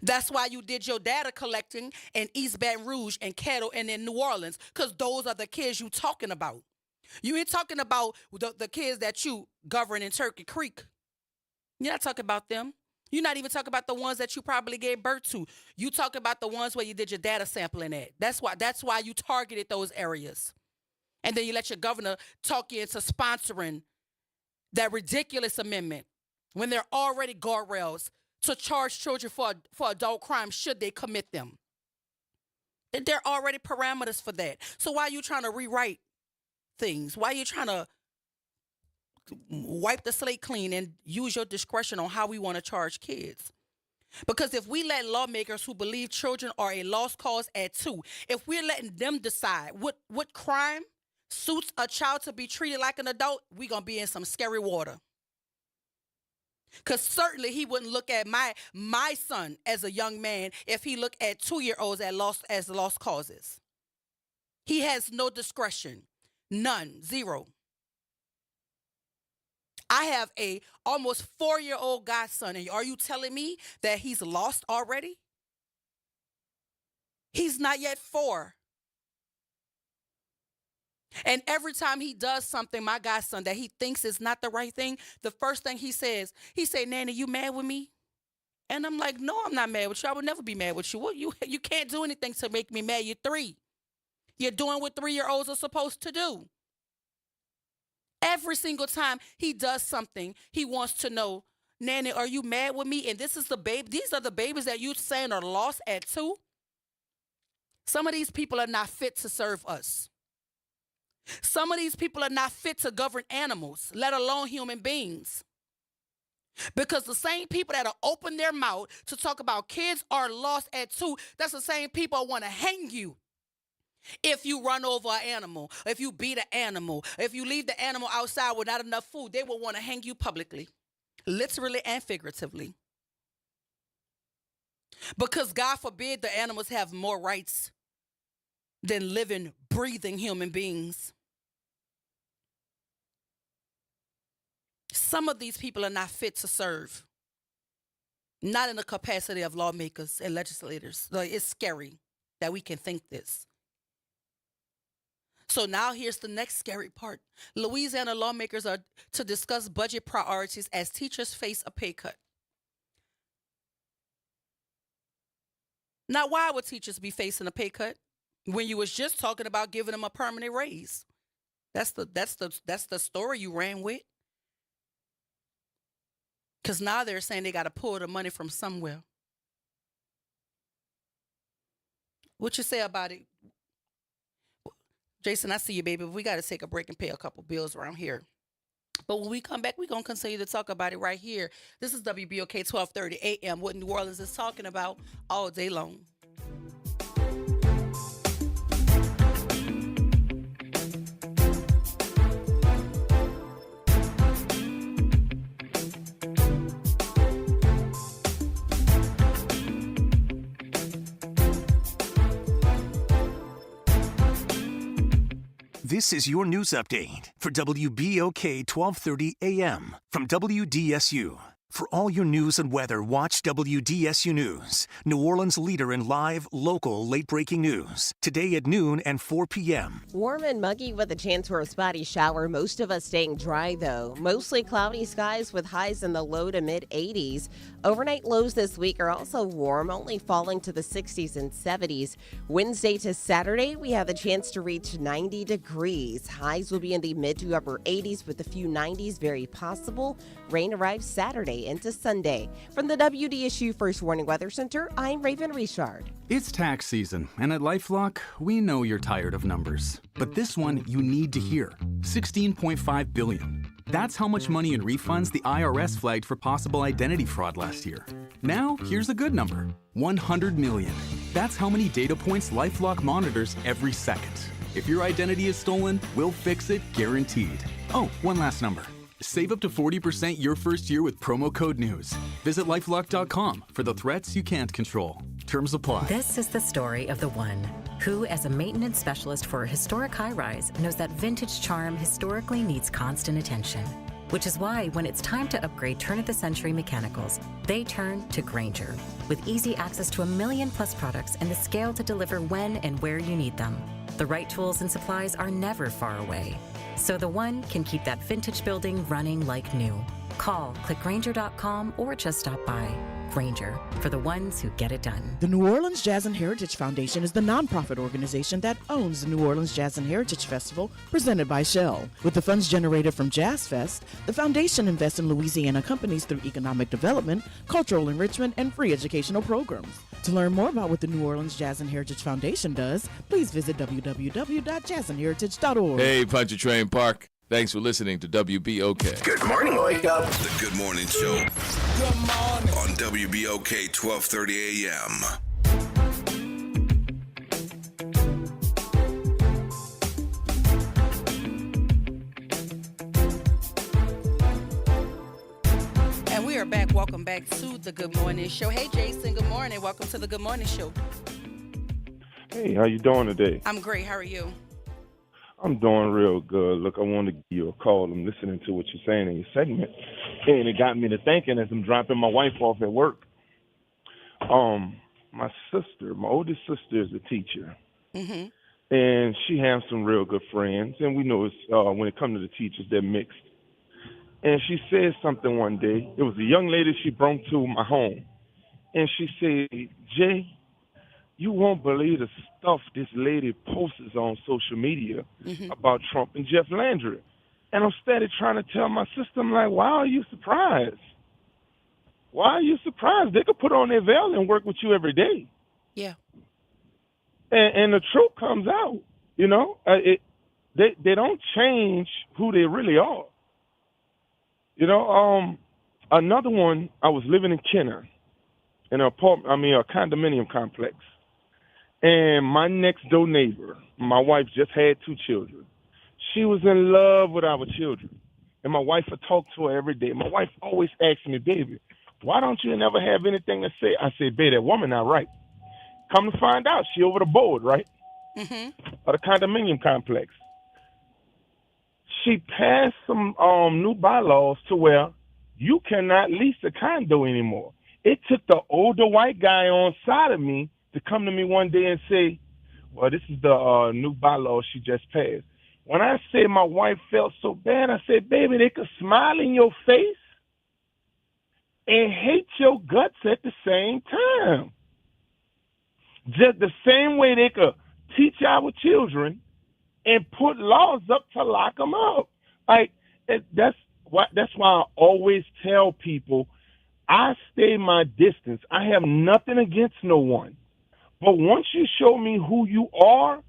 That's why you did your data collecting in East Baton Rouge and Caddo and in New Orleans, because those are the kids you talking about. You ain't talking about the kids that you govern in Turkey Creek. You're not talking about them. You're not even talking about the ones that you probably gave birth to. You talk about the ones where you did your data sampling at. That's why you targeted those areas. And then you let your governor talk you into sponsoring that ridiculous amendment when there are already guardrails to charge children for adult crimes should they commit them. There are already parameters for that. So why are you trying to rewrite things? Why are you trying to wipe the slate clean and use your discretion on how we want to charge kids? Because if we let lawmakers who believe children are a lost cause at 2, if we're letting them decide what crime suits a child to be treated like an adult, we're going to be in some scary water. Because certainly he wouldn't look at my son as a young man if he looked at 2-year-olds as lost causes. He has no discretion. None. Zero. I have a almost 4-year-old godson, and are you telling me that he's lost already? He's not yet 4. And every time he does something, my godson, that he thinks is not the right thing, the first thing he say, Nanny, you mad with me? And I'm like, no, I'm not mad with you. I would never be mad with you. What, you can't do anything to make me mad. You're 3. You're doing what 3-year-olds are supposed to do. Every single time he does something, he wants to know, Nanny, are you mad with me? And this is the baby. These are the babies that you saying are lost at 2. Some of these people are not fit to serve us. Some of these people are not fit to govern animals, let alone human beings. Because the same people that are open their mouth to talk about kids are lost at 2, that's the same people that want to hang you. If you run over an animal, if you beat an animal, if you leave the animal outside with not enough food, they will want to hang you publicly, literally and figuratively. Because God forbid the animals have more rights than living, breathing human beings. Some of these people are not fit to serve. Not in the capacity of lawmakers and legislators. Like, it's scary that we can think this. So now here's the next scary part. Louisiana lawmakers are to discuss budget priorities as teachers face a pay cut. Now, why would teachers be facing a pay cut when you was just talking about giving them a permanent raise? That's the story you ran with. Because now they're saying they got to pull the money from somewhere. What you say about it? Jason, I see you, baby. We got to take a break and pay a couple bills around here. But when we come back, we're going to continue to talk about it right here. This is WBOK 1230 AM, what New Orleans is talking about all day long. This is your news update for WBOK 1230 AM from WDSU. For all your news and weather, watch WDSU News, New Orleans' leader in live, local, late-breaking news. Today at noon and 4 p.m. Warm and muggy with a chance for a spotty shower. Most of us staying dry, though. Mostly cloudy skies with highs in the low to mid-80s. Overnight lows this week are also warm, only falling to the 60s and 70s. Wednesday to Saturday, we have the chance to reach 90 degrees. Highs will be in the mid to upper 80s with a few 90s very possible. Rain arrives Saturday into Sunday. From the WDSU First Warning Weather Center, I'm Raven Richard. It's tax season, and at LifeLock, we know you're tired of numbers. But this one you need to hear. $16.5 billion. That's how much money in refunds the IRS flagged for possible identity fraud last year. Now, here's a good number. $100 million. That's how many data points LifeLock monitors every second. If your identity is stolen, we'll fix it guaranteed. Oh, one last number. Save up to 40% your first year with promo code NEWS. Visit LifeLock.com for the threats you can't control. Terms apply. This is the story of the one who, as a maintenance specialist for a historic high-rise, knows that vintage charm historically needs constant attention. Which is why when it's time to upgrade turn-of-the-century mechanicals, they turn to Grainger. With easy access to 1 million-plus products and the scale to deliver when and where you need them. The right tools and supplies are never far away. So the one can keep that vintage building running like new. Call, click Grainger.com, or just stop by. Grainger, for the ones who get it done. The New Orleans Jazz and Heritage Foundation is the nonprofit organization that owns the New Orleans Jazz and Heritage Festival, presented by Shell. With the funds generated from Jazz Fest, the foundation invests in Louisiana companies through economic development, cultural enrichment, and free educational programs. To learn more about what the New Orleans Jazz and Heritage Foundation does, please visit www.jazzandheritage.org. Hey, Pontchartrain Park. Thanks for listening to WBOK. Good morning, Wake Up. The Good Morning Show. Good morning. On WBOK 1230 AM. And we are back. Welcome back to the Good Morning Show. Hey, Jason. Good morning. Welcome to the Good Morning Show. Hey, how you doing today? I'm great. How are you? I'm doing real good. Look, I wanted to give you a call. I'm listening to what you're saying in your segment, and it got me to thinking as I'm dropping my wife off at work. My oldest sister, is a teacher, and she has some real good friends, and we know it's, when it comes to the teachers, they're mixed. And she said something one day. It was a young lady she brought to my home, and she said, Jay, you won't believe the stuff this lady posts on social media about Trump and Jeff Landry. And I'm steady trying to tell my sister, I'm like, why are you surprised? Why are you surprised? They could put on their veil and work with you every day. Yeah. And the truth comes out, you know. They don't change who they really are. You know, another one, I was living in Kenner in a condominium complex. And my next door neighbor, my wife just had 2 children. She was in love with our children. And my wife would talk to her every day. My wife always asked me, baby, why don't you never have anything to say? I said, baby, that woman not right. Come to find out, she over the board, right? Of the condominium complex. She passed some new bylaws to where you cannot lease a condo anymore. It took the older white guy on side of me to come to me one day and say, well, this is the new bylaw she just passed. When I said my wife felt so bad, I said, baby, they could smile in your face and hate your guts at the same time. Just the same way they could teach our children and put laws up to lock them up. Like, that's why I always tell people, I stay my distance. I have nothing against no one. But once you show me who you are,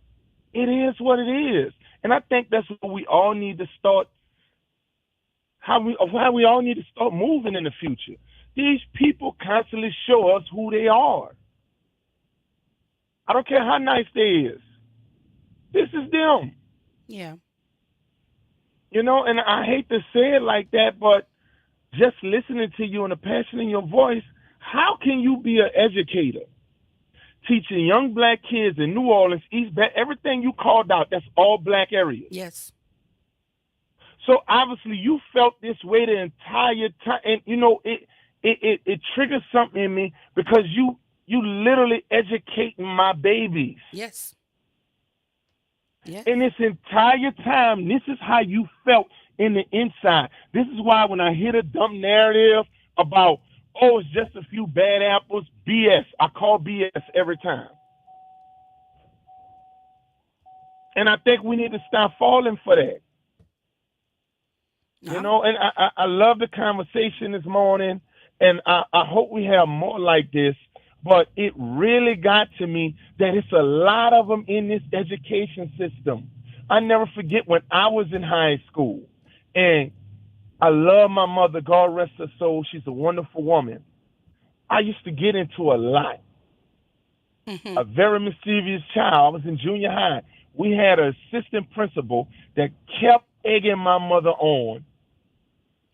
it is what it is. And I think that's what we all need to start, how we all need to start moving in the future. These people constantly show us who they are. I don't care how nice they is. This is them. Yeah. You know, and I hate to say it like that, but just listening to you and the passion in your voice, how can you be an educator? Teaching young black kids in New Orleans, East Bay, everything you called out, that's all black areas. Yes. So obviously you felt this way the entire time. And, you know, it triggers something in me because you literally educating my babies. Yes. Yeah. And this entire time, this is how you felt in the inside. This is why when I hear the dumb narrative about, oh, it's just a few bad apples, BS. I call BS every time. And I think we need to stop falling for that. No. You know, and I love the conversation this morning, and I hope we have more like this. But it really got to me that it's a lot of them in this education system. I never forget when I was in high school, and I love my mother, God rest her soul. She's a wonderful woman. I used to get into a lot. A very mischievous child. I was in junior high. We had an assistant principal that kept egging my mother on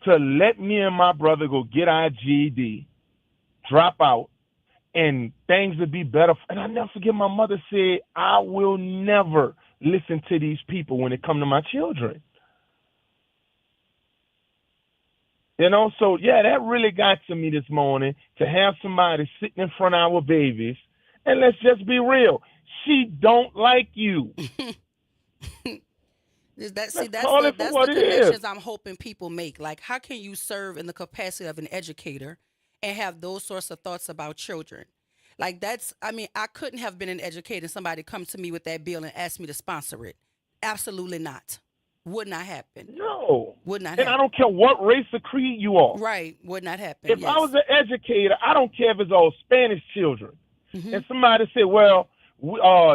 to let me and my brother go get our GED, drop out, and things would be better. And I never forget my mother said, I will never listen to these people when it comes to my children. You know, so yeah, that really got to me this morning to have somebody sitting in front of our babies. And let's just be real. She don't like you. That's the connections I'm hoping people make. Like, how can you serve in the capacity of an educator and have those sorts of thoughts about children? Like, I couldn't have been an educator and somebody come to me with that bill and ask me to sponsor it. Absolutely not. Would not happen. No. Would not happen. And I don't care what race or creed you are. Right. Would not happen. If I was an educator, I don't care if it's all Spanish children. And somebody said, well,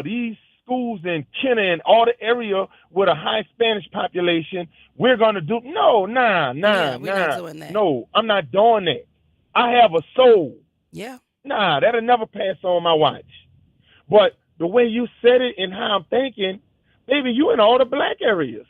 these schools in Kenner and all the area with a high Spanish population, we're going to do. No, we're not doing that. No, I'm not doing that. I have a soul. Yeah. That'll never pass on my watch. But the way you said it and how I'm thinking, baby, you in all the black areas.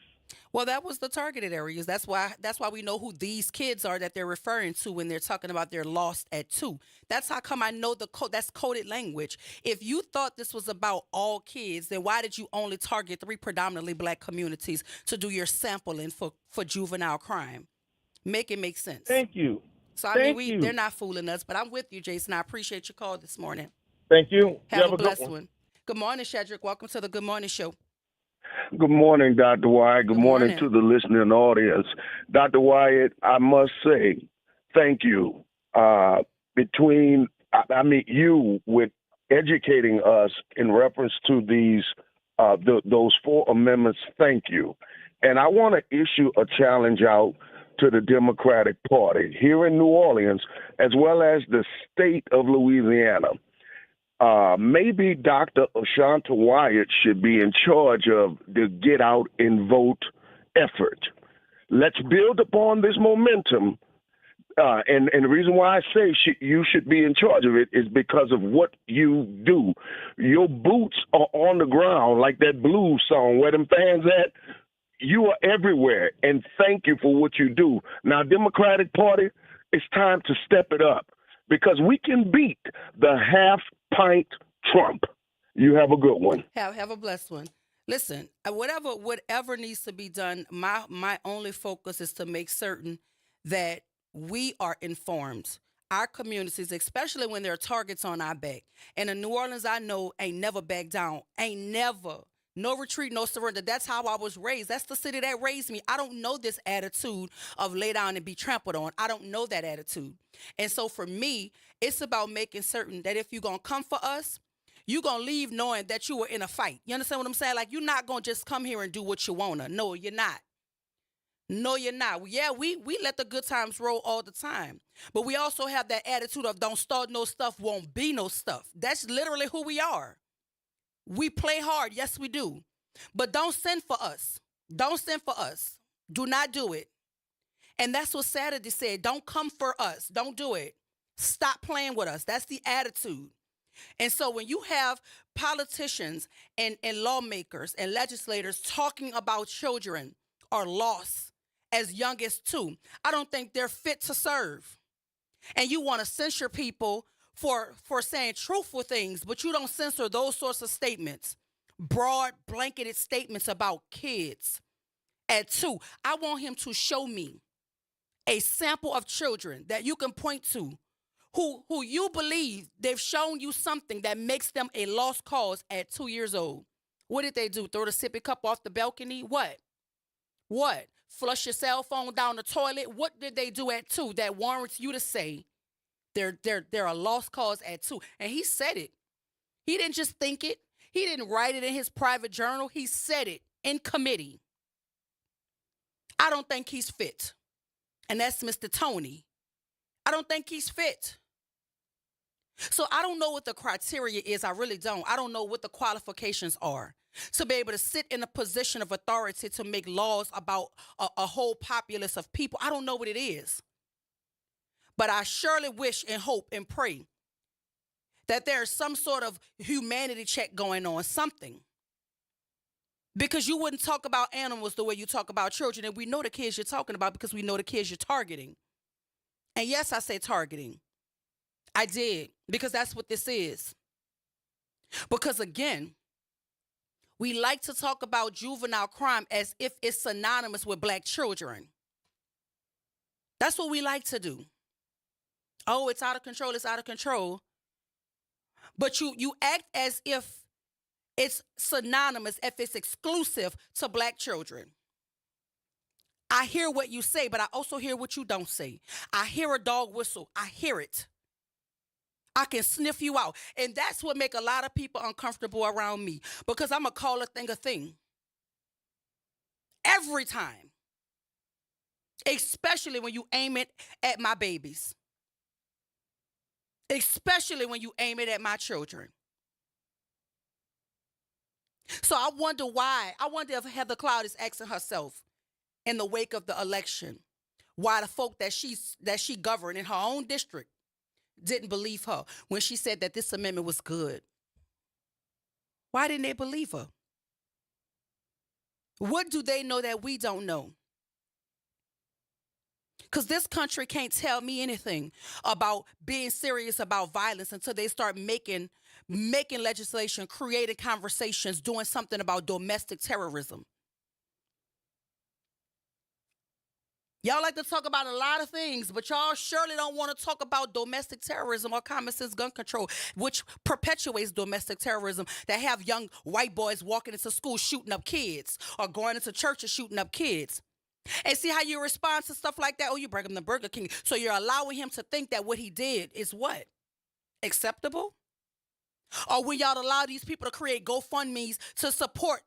Well, that was the targeted areas. That's why we know who these kids are that they're referring to when they're talking about they're lost at 2. That's how come I know that's coded language. If you thought this was about all kids, then why did you only target 3 predominantly black communities to do your sampling for juvenile crime? Make it make sense. Thank you. So they're not fooling us, but I'm with you, Jason. I appreciate your call this morning. Thank you. Have a blessed one. Good morning, Shedrick. Welcome to the Good Morning Show. Good morning, Dr. Wyatt. Good morning to the listening audience. Dr. Wyatt, I must say thank you. Between I mean, you with educating us in reference to these those 4 amendments. Thank you. And I want to issue a challenge out to the Democratic Party here in New Orleans, as well as the state of Louisiana. Maybe Dr. Ashanta Wyatt should be in charge of the get out and vote effort. Let's build upon this momentum. And the reason why I say you should be in charge of it is because of what you do. Your boots are on the ground, like that blues song, Where Them Fans At? You are everywhere, and thank you for what you do. Now, Democratic Party, it's time to step it up because we can beat the half-pint Trump. You have a good one. Have a blessed one. Listen, whatever needs to be done, my only focus is to make certain that we are informed. Our communities, especially when there are targets on our back. And in New Orleans, I know ain't never back down. Ain't never. No retreat, no surrender. That's how I was raised. That's the city that raised me. I don't know this attitude of lay down and be trampled on. I don't know that attitude. And so for me, it's about making certain that if you're going to come for us, you're going to leave knowing that you were in a fight. You understand what I'm saying? Like, you're not going to just come here and do what you want to. No, you're not. No, you're not. Yeah, we let the good times roll all the time. But we also have that attitude of don't start no stuff, won't be no stuff. That's literally who we are. We play hard. Yes, we do. But don't send for us. Don't send for us. Do not do it. And that's what Saturday said. Don't come for us. Don't do it. Stop playing with us. That's the attitude. And so when you have politicians and lawmakers and legislators talking about children are lost as young as 2, I don't think they're fit to serve. And you want to censure people for saying truthful things, but you don't censor those sorts of statements, broad, blanketed statements about kids at 2. I want him to show me a sample of children that you can point to who you believe they've shown you something that makes them a lost cause at 2 years old. What did they do? Throw the sippy cup off the balcony? What? Flush your cell phone down the toilet? What did they do at 2 that warrants you to say they're a lost cause at 2? And he said it. He didn't just think it. He didn't write it in his private journal. He said it in committee. I don't think he's fit. And that's Mr. Tony. I don't think he's fit. So I don't know what the criteria is. I really don't. I don't know what the qualifications are to be able to sit in a position of authority to make laws about a whole populace of people. I don't know what it is. But I surely wish and hope and pray that there's some sort of humanity check going on, something. Because you wouldn't talk about animals the way you talk about children. And we know the kids you're talking about because we know the kids you're targeting. And yes, I say targeting. I did, because that's what this is. Because again, we like to talk about juvenile crime as if it's synonymous with black children. That's what we like to do. Oh, it's out of control, it's out of control. But you act as if it's synonymous, if it's exclusive to black children. I hear what you say, but I also hear what you don't say. I hear a dog whistle. I hear it. I can sniff you out. And that's what make a lot of people uncomfortable around me, because I'm going to call a thing a thing. Every time. Especially when you aim it at my babies. Especially when you aim it at my children. So I wonder why. I wonder if Heather Cloud is asking herself in the wake of the election why the folk that she governed in her own district didn't believe her when she said that this amendment was good. Why didn't they believe her? What do they know that we don't know? Because this country can't tell me anything about being serious about violence until they start making legislation, creating conversations, doing something about domestic terrorism. Y'all like to talk about a lot of things, but y'all surely don't want to talk about domestic terrorism or common sense gun control, which perpetuates domestic terrorism, that have young white boys walking into school shooting up kids or going into churches shooting up kids. And see how you respond to stuff like that? Oh, you bring him to Burger King. So you're allowing him to think that what he did is what? acceptable? Or when y'all allow these people to create GoFundMes to support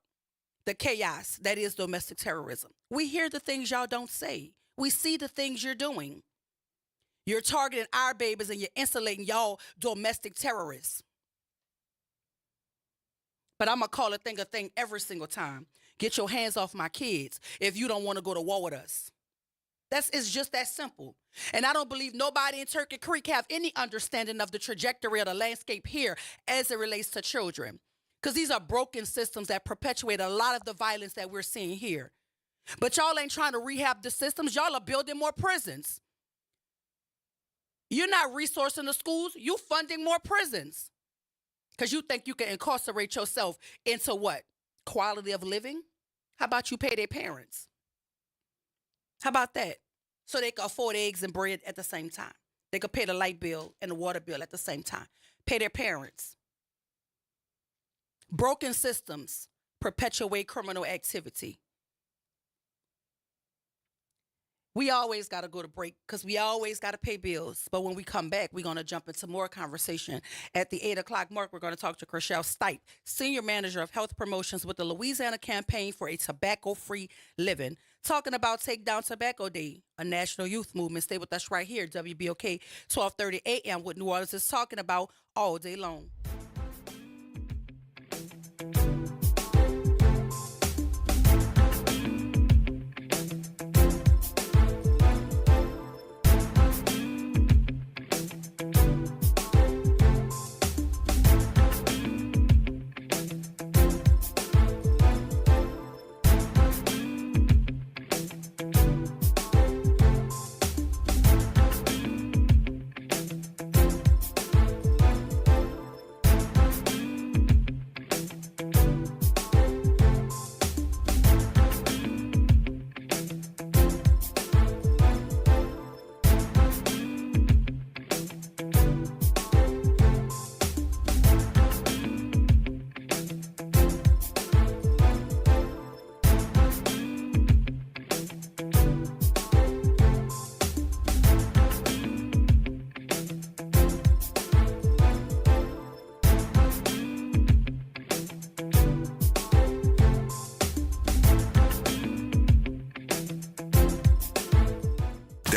the chaos that is domestic terrorism? We hear the things y'all don't say. We see the things you're doing. You're targeting our babies and you're insulating y'all domestic terrorists. But I'm going to call a thing every single time. Get your hands off my kids if you don't want to go to war with us. It's just that simple. And I don't believe nobody in Turkey Creek have any understanding of the trajectory of the landscape here as it relates to children. Because these are broken systems that perpetuate a lot of the violence that we're seeing here. But y'all ain't trying to rehab the systems. Y'all are building more prisons. You're not resourcing the schools. You funding more prisons. Because you think you can incarcerate yourself into what? Quality of living? How about you pay their parents? How about that? So they can afford eggs and bread at the same time. They can pay the light bill and the water bill at the same time. Pay their parents. Broken systems perpetuate criminal activity. We always got to go to break because we always got to pay bills. But when we come back, we're going to jump into more conversation. At the 8 o'clock mark, we're going to talk to Kershell Stipe, Senior Manager of Health Promotions with the Louisiana Campaign for a Tobacco-Free Living, talking about Take Down Tobacco Day, a national youth movement. Stay with us right here, WBOK, 12:30 a.m. What New Orleans is talking about all day long.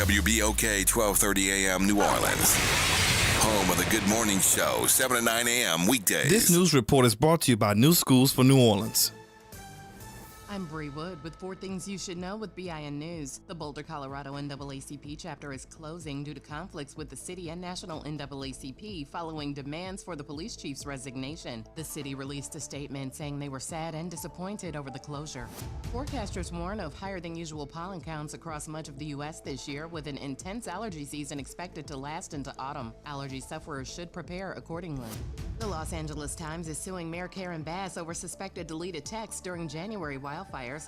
WBOK 1230 AM New Orleans. Home of the Good Morning Show, 7 to 9 a.m. weekdays. This news report is brought to you by New Schools for New Orleans. I'm Bree Wood with 4 things you should know with BIN News. The Boulder, Colorado NAACP chapter is closing due to conflicts with the city and national NAACP following demands for the police chief's resignation. The city released a statement saying they were sad and disappointed over the closure. Forecasters warn of higher than usual pollen counts across much of the U.S. this year, with an intense allergy season expected to last into autumn. Allergy sufferers should prepare accordingly. The Los Angeles Times is suing Mayor Karen Bass over suspected deleted texts during January wildfires.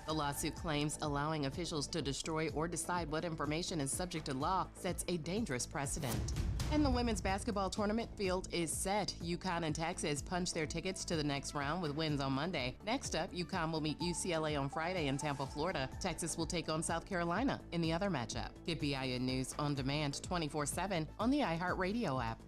The lawsuit claims allowing officials to destroy or decide what information is subject to law sets a dangerous precedent. And the women's basketball tournament field is set. UConn and Texas punch their tickets to the next round with wins on Monday. Next up, UConn will meet UCLA on Friday in Tampa, Florida. Texas will take on South Carolina in the other matchup. Get BIN News on demand 24/7 on the iHeartRadio app.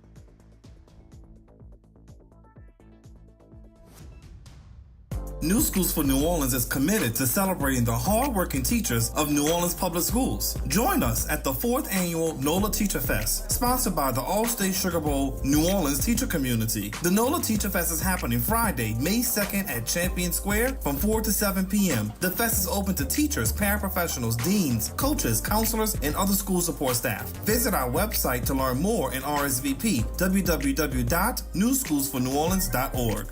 New Schools for New Orleans is committed to celebrating the hardworking teachers of New Orleans Public Schools. Join us at the 4th annual NOLA Teacher Fest, sponsored by the All-State Sugar Bowl New Orleans teacher community. The NOLA Teacher Fest is happening Friday, May 2nd at Champion Square from 4 to 7 p.m. The fest is open to teachers, paraprofessionals, deans, coaches, counselors, and other school support staff. Visit our website to learn more and RSVP, www.newschoolsforneworleans.org.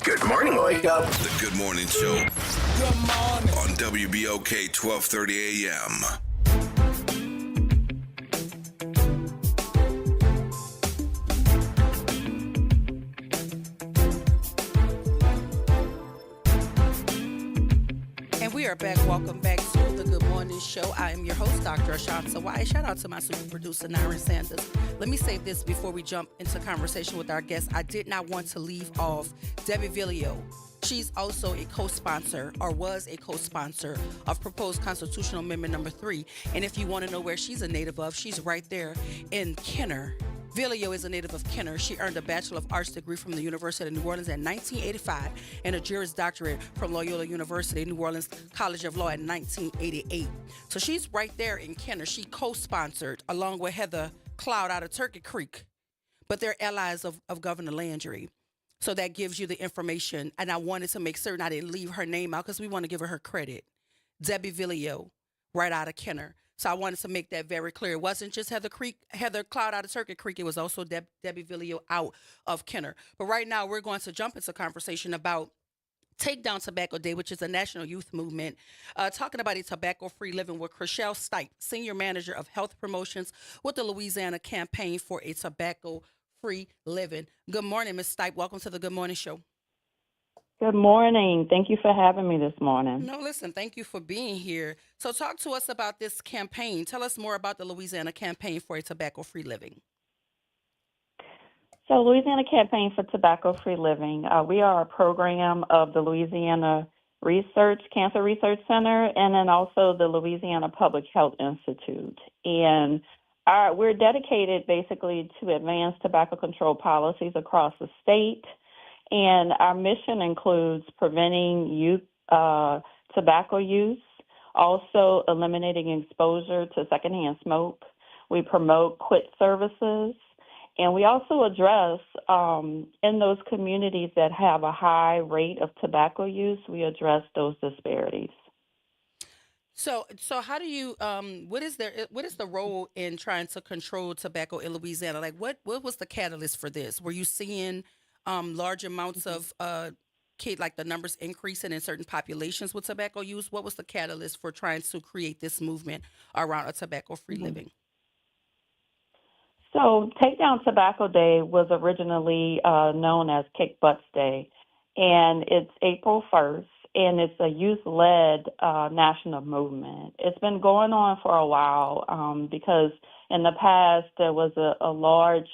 Good morning, Wake Up. The Good Morning Show. Good morning. On WBOK 1230 AM. And we are back. Welcome back to the Good Morning Show. I am your host, Dr. Ashanti White. Shout out to my super producer, Nyron Sanders. Let me say this before we jump into conversation with our guest. I did not want to leave off Debbie Villio. She's also a co-sponsor, or was a co-sponsor, of proposed constitutional amendment number 3. And if you want to know where she's a native of, she's right there in Kenner, Villio is a native of Kenner. She earned a Bachelor of Arts degree from the University of New Orleans in 1985 and a Juris Doctorate from Loyola University, New Orleans College of Law in 1988. So she's right there in Kenner. She co-sponsored, along with Heather Cloud out of Turkey Creek, but they're allies of Governor Landry. So that gives you the information. And I wanted to make certain I didn't leave her name out because we want to give her credit. Debbie Villio, right out of Kenner. So I wanted to make that very clear. It wasn't just Heather Cloud out of Turkey Creek. It was also Debbie Villio out of Kenner. But right now we're going to jump into conversation about Take Down Tobacco Day, which is a national youth movement, talking about a tobacco-free living with Chriselle Stipe, Senior Manager of Health Promotions with the Louisiana Campaign for a Tobacco-Free Living. Good morning, Ms. Stipe. Welcome to the Good Morning Show. Good morning. Thank you for having me this morning. No, listen, thank you for being here. So talk to us about this campaign. Tell us more about the Louisiana Campaign for a Tobacco-Free Living. So Louisiana Campaign for Tobacco-Free Living, we are a program of the Louisiana Cancer Research Center, and then also the Louisiana Public Health Institute. And we're dedicated basically to advance tobacco control policies across the state. And our mission includes preventing youth tobacco use, also eliminating exposure to secondhand smoke. We promote quit services, and we also address in those communities that have a high rate of tobacco use, we address those disparities. So how do you what is the role in trying to control tobacco in Louisiana? Like what was the catalyst for this? Were you seeing large amounts of like the numbers increasing in certain populations with tobacco use? What was the catalyst for trying to create this movement around a tobacco-free living? So Take Down Tobacco Day was originally known as Kick Butts Day, and it's April 1st, and it's a youth-led national movement. It's been going on for a while because in the past there was a large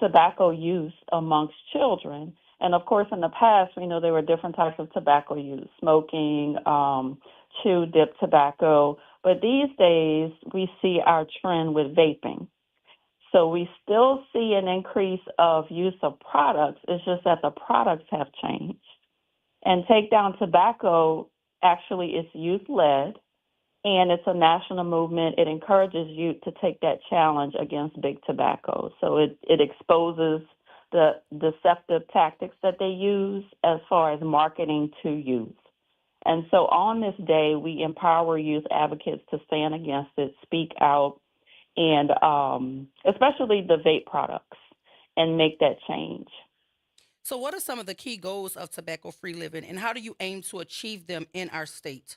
tobacco use amongst children. And of course, in the past, we know there were different types of tobacco use, smoking, chew, dip tobacco. But these days, we see our trend with vaping. So we still see an increase of use of products. It's just that the products have changed. And Take Down Tobacco actually is youth-led, and it's a national movement. It encourages youth to take that challenge against big tobacco. So it exposes the deceptive tactics that they use as far as marketing to youth. And so on this day, we empower youth advocates to stand against it, speak out, and especially the vape products, and make that change. So what are some of the key goals of tobacco-free living, and how do you aim to achieve them in our state?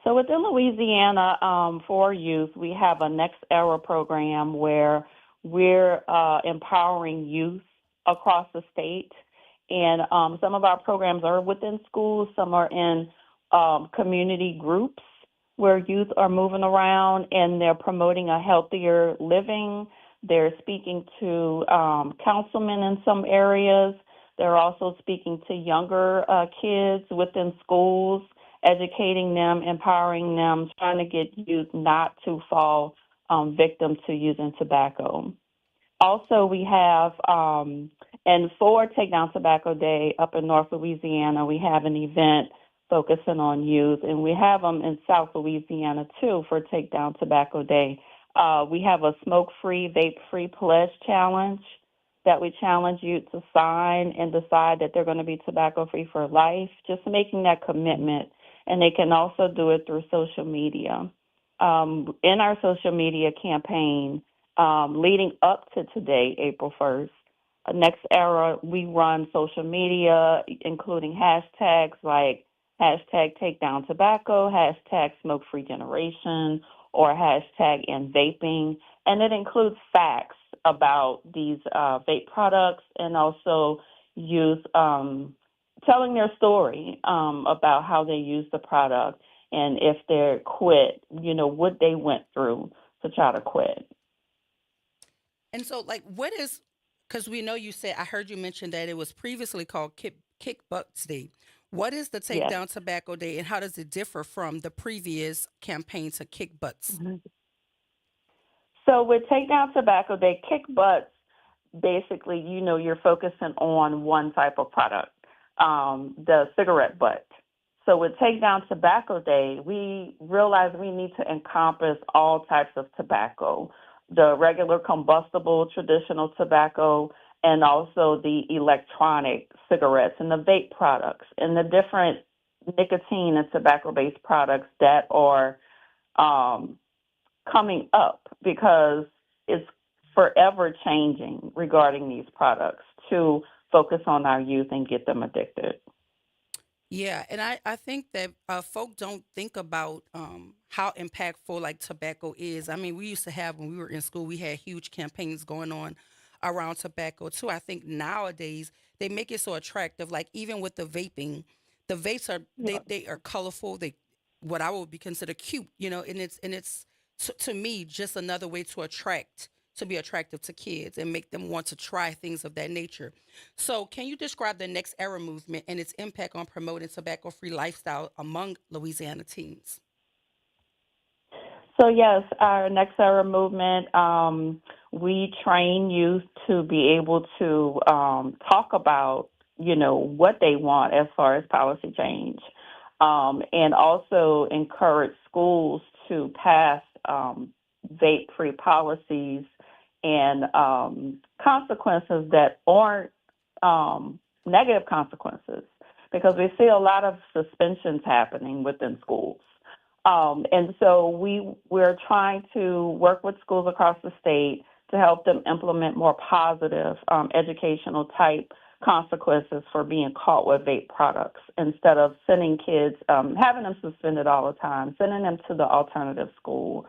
So within Louisiana, for youth, we have a Next Era program where we're empowering youth across the state. And some of our programs are within schools, some are in community groups where youth are moving around and they're promoting a healthier living. They're speaking to councilmen in some areas. They're also speaking to younger kids within schools, educating them, empowering them, trying to get youth not to fall victim to using tobacco. Also, we have, and for Take Down Tobacco Day up in North Louisiana, we have an event focusing on youth, and we have them in South Louisiana too for Take Down Tobacco Day. We have a smoke-free, vape-free pledge challenge that we challenge youth to sign and decide that they're going to be tobacco-free for life, just making that commitment. And they can also do it through social media. In our social media campaign, leading up to today, April 1st, Next Era, we run social media, including hashtags like hashtag Take Down Tobacco, hashtag Smoke Free Generation, or hashtag End Vaping. And it includes facts about these vape products and also youth telling their story about how they use the product and if they're quit, what they went through to try to quit. And so, what is, because we know you said, I heard you mention that it was previously called Kick Butts Day. What is the Take Down Tobacco Day, and how does it differ from the previous campaign to Kick Butts? Mm-hmm. So with Takedown Tobacco, they kick butts. Basically, you're focusing on one type of product, the cigarette butt. So with Takedown Tobacco Day, we realized we need to encompass all types of tobacco, the regular combustible traditional tobacco, and also the electronic cigarettes and the vape products and the different nicotine and tobacco-based products that are coming up, because it's forever changing regarding these products to focus on our youth and get them addicted. Yeah, and I think that folk don't think about how impactful like tobacco is. I mean, we used to have when we were in school, we had huge campaigns going on around tobacco too. I think nowadays they make it so attractive. Like even with the vapes are they are colorful. They what I would be considered cute, and it's to me just another way to be attractive to kids and make them want to try things of that nature. So, can you describe the Next Era movement and its impact on promoting tobacco-free lifestyle among Louisiana teens? So yes, our Next Era movement, we train youth to be able to talk about, what they want as far as policy change, and also encourage schools to pass vape-free policies and consequences that aren't negative consequences, because we see a lot of suspensions happening within schools. And so we're trying to work with schools across the state to help them implement more positive educational type consequences for being caught with vape products, instead of sending kids, having them suspended all the time, sending them to the alternative school.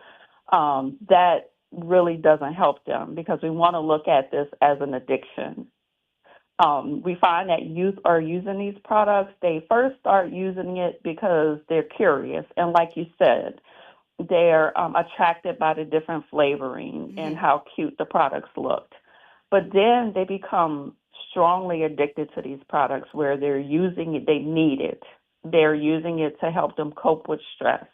That really doesn't help them, because we want to look at this as an addiction. We find that youth are using these products. They first start using it because they're curious. And like you said, they're attracted by the different flavoring and how cute the products looked. But then they become strongly addicted to these products, where they're using it, they need it. They're using it to help them cope with stress.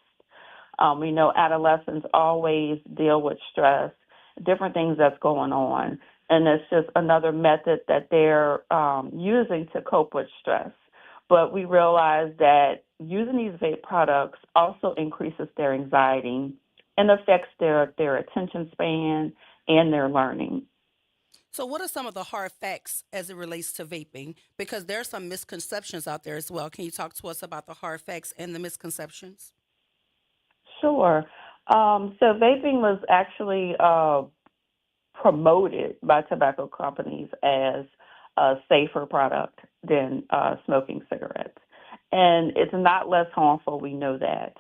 We know adolescents always deal with stress, different things that's going on. And it's just another method that they're using to cope with stress. But we realize that using these vape products also increases their anxiety and affects their attention span and their learning. So, what are some of the hard facts as it relates to vaping? Because there are some misconceptions out there as well. Can you talk to us about the hard facts and the misconceptions? Sure. So vaping was actually promoted by tobacco companies as a safer product than smoking cigarettes. And it's not less harmful, we know that.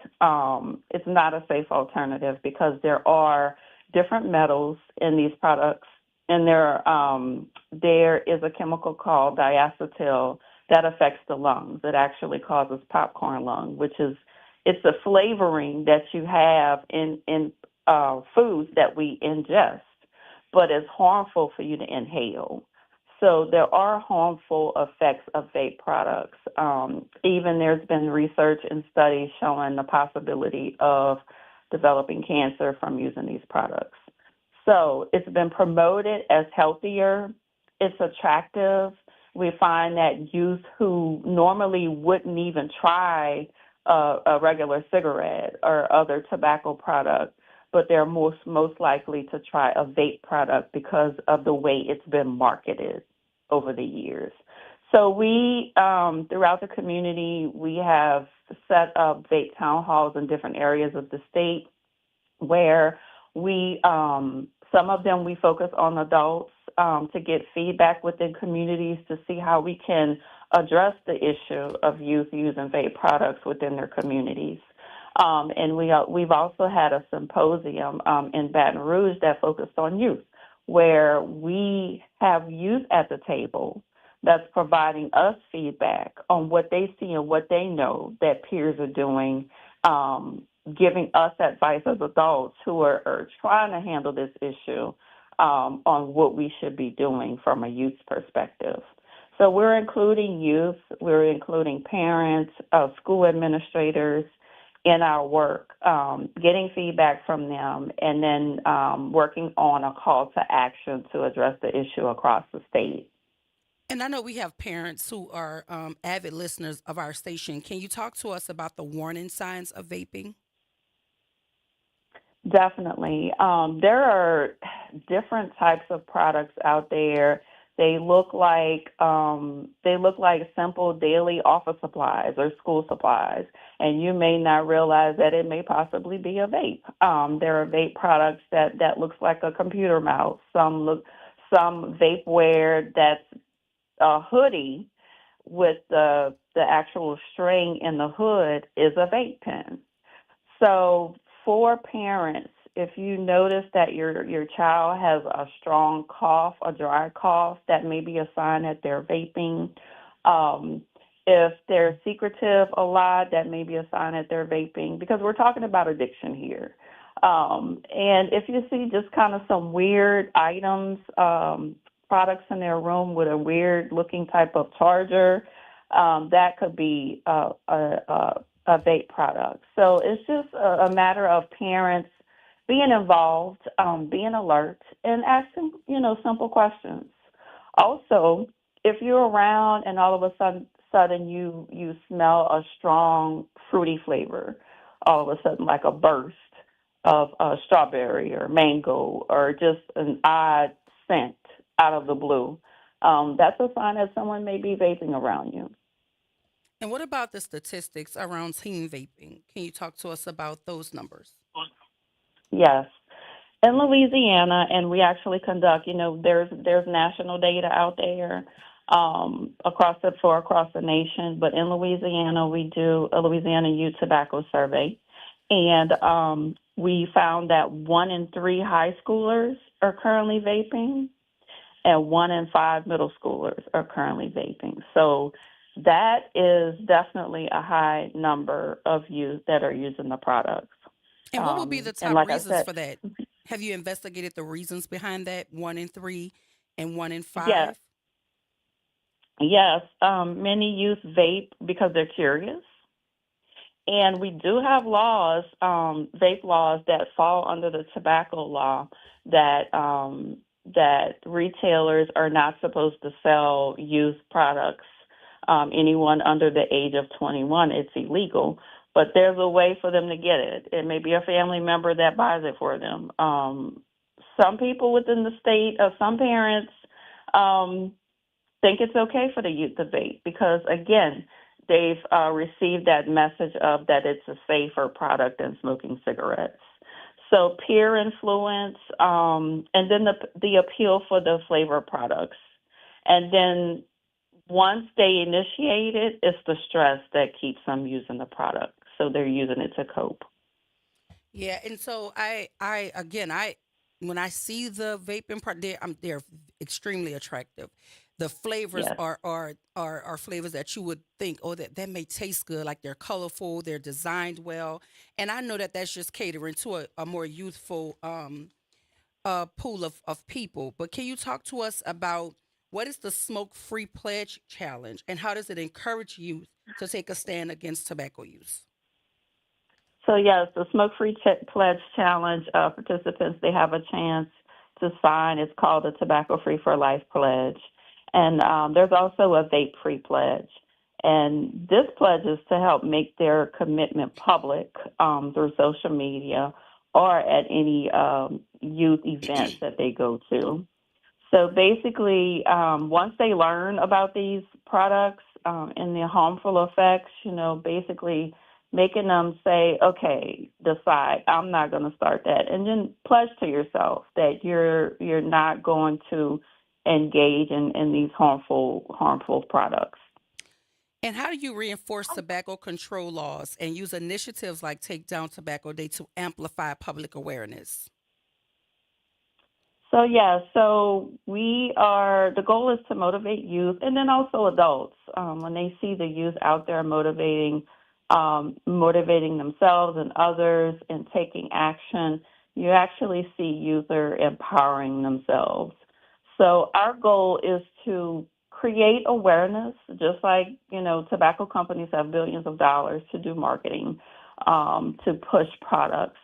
It's not a safe alternative because there are different metals in these products, and there is a chemical called diacetyl that affects the lungs. It actually causes popcorn lung, it's the flavoring that you have in foods that we ingest, but it's harmful for you to inhale. So there are harmful effects of vape products. Even there's been research and studies showing the possibility of developing cancer from using these products. So it's been promoted as healthier. It's attractive. We find that youth who normally wouldn't even try a regular cigarette or other tobacco product, but they're most likely to try a vape product because of the way it's been marketed over the years. So we, throughout the community, we have set up vape town halls in different areas of the state where we, some of them we focus on adults to get feedback within communities to see how we can address the issue of youth using vape products within their communities. And we've also had a symposium in Baton Rouge that focused on youth, where we have youth at the table that's providing us feedback on what they see and what they know that peers are doing, giving us advice as adults who are trying to handle this issue on what we should be doing from a youth perspective. So we're including youth, we're including parents, school administrators, in our work, getting feedback from them, and then working on a call to action to address the issue across the state. And I know we have parents who are avid listeners of our station. Can you talk to us about the warning signs of vaping? Definitely. There are different types of products out there. They look like simple daily office supplies or school supplies, and you may not realize that it may possibly be a vape. There are vape products that looks like a computer mouse. Some vapeware that's a hoodie with the actual string in the hood is a vape pen. So for parents, if you notice that your child has a strong cough, a dry cough, that may be a sign that they're vaping. If they're secretive a lot, that may be a sign that they're vaping, because we're talking about addiction here. And if you see just kind of some weird items, products in their room with a weird looking type of charger, that could be a vape product. So it's just a matter of parents being involved, being alert, and asking, simple questions. Also, if you're around and all of a sudden you smell a strong fruity flavor, all of a sudden like a burst of strawberry or mango or just an odd scent out of the blue, that's a sign that someone may be vaping around you. And what about the statistics around teen vaping? Can you talk to us about those numbers? Yes. In Louisiana, and we actually conduct, there's national data out there across the nation, but in Louisiana, we do a Louisiana Youth Tobacco Survey, and we found that 1 in 3 high schoolers are currently vaping, and 1 in 5 middle schoolers are currently vaping. So that is definitely a high number of youth that are using the products. And what would be the top reasons for that? Have you investigated the reasons behind that? 1 in 3 and 1 in 5? Yes. Many youth vape because they're curious. And we do have laws, vape laws that fall under the tobacco law that retailers are not supposed to sell youth products. Anyone under the age of 21, it's illegal. But there's a way for them to get it. It may be a family member that buys it for them. Some people within the state, some parents think it's okay for the youth to vape because, again, they've received that message of that it's a safer product than smoking cigarettes. So peer influence, and then the appeal for the flavor products. And then once they initiate it, it's the stress that keeps them using the product. So they're using it to cope. Yeah, and so I when I see the vaping product, they're extremely attractive. The flavors are flavors that you would think, that may taste good, like they're colorful, they're designed well, and I know that that's just catering to a more youthful pool of people. But can you talk to us about what is the Smoke Free Pledge Challenge, and how does it encourage youth to take a stand against tobacco use? So yes, the Smoke Free Pledge Challenge participants, they have a chance to sign. It's called the Tobacco Free for Life Pledge. And there's also a Vape Free Pledge. And this pledge is to help make their commitment public through social media or at any youth events that they go to. So basically, once they learn about these products and their harmful effects, basically making them say, okay, decide, I'm not going to start that. And then pledge to yourself that you're not going to engage in these harmful products. And how do you reinforce tobacco control laws and use initiatives like Take Down Tobacco Day to amplify public awareness? So the goal is to motivate youth and then also adults. When they see the youth out there motivating themselves and others and taking action, you actually see youth are empowering themselves. So our goal is to create awareness, just like, tobacco companies have billions of dollars to do marketing. to push products.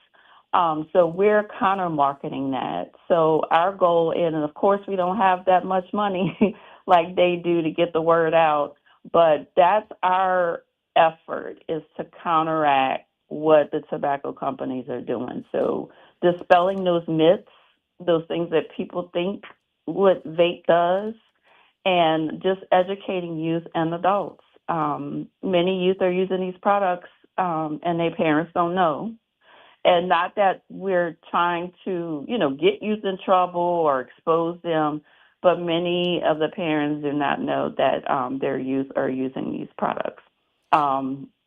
So we're counter marketing that. So our goal is, and of course we don't have that much money like they do to get the word out, but that's our effort, is to counteract what the tobacco companies are doing. So dispelling those myths, those things that people think what vape does, and just educating youth and adults. Many youth are using these products and their parents don't know. And not that we're trying to, get youth in trouble or expose them, but many of the parents do not know that their youth are using these products.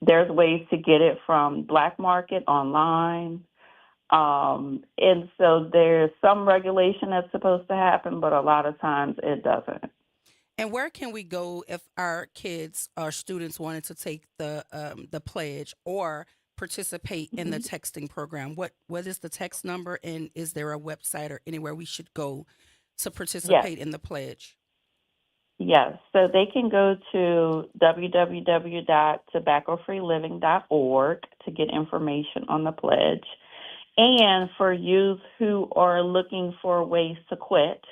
There's ways to get it from black market online. And so there's some regulation that's supposed to happen, but a lot of times it doesn't. And where can we go if our kids or students wanted to take the pledge or participate in the texting program? What is the text number, and is there a website or anywhere we should go to participate in the pledge? Yes, so they can go to www.tobaccofreeliving.org to get information on the pledge. And for youth who are looking for ways to quit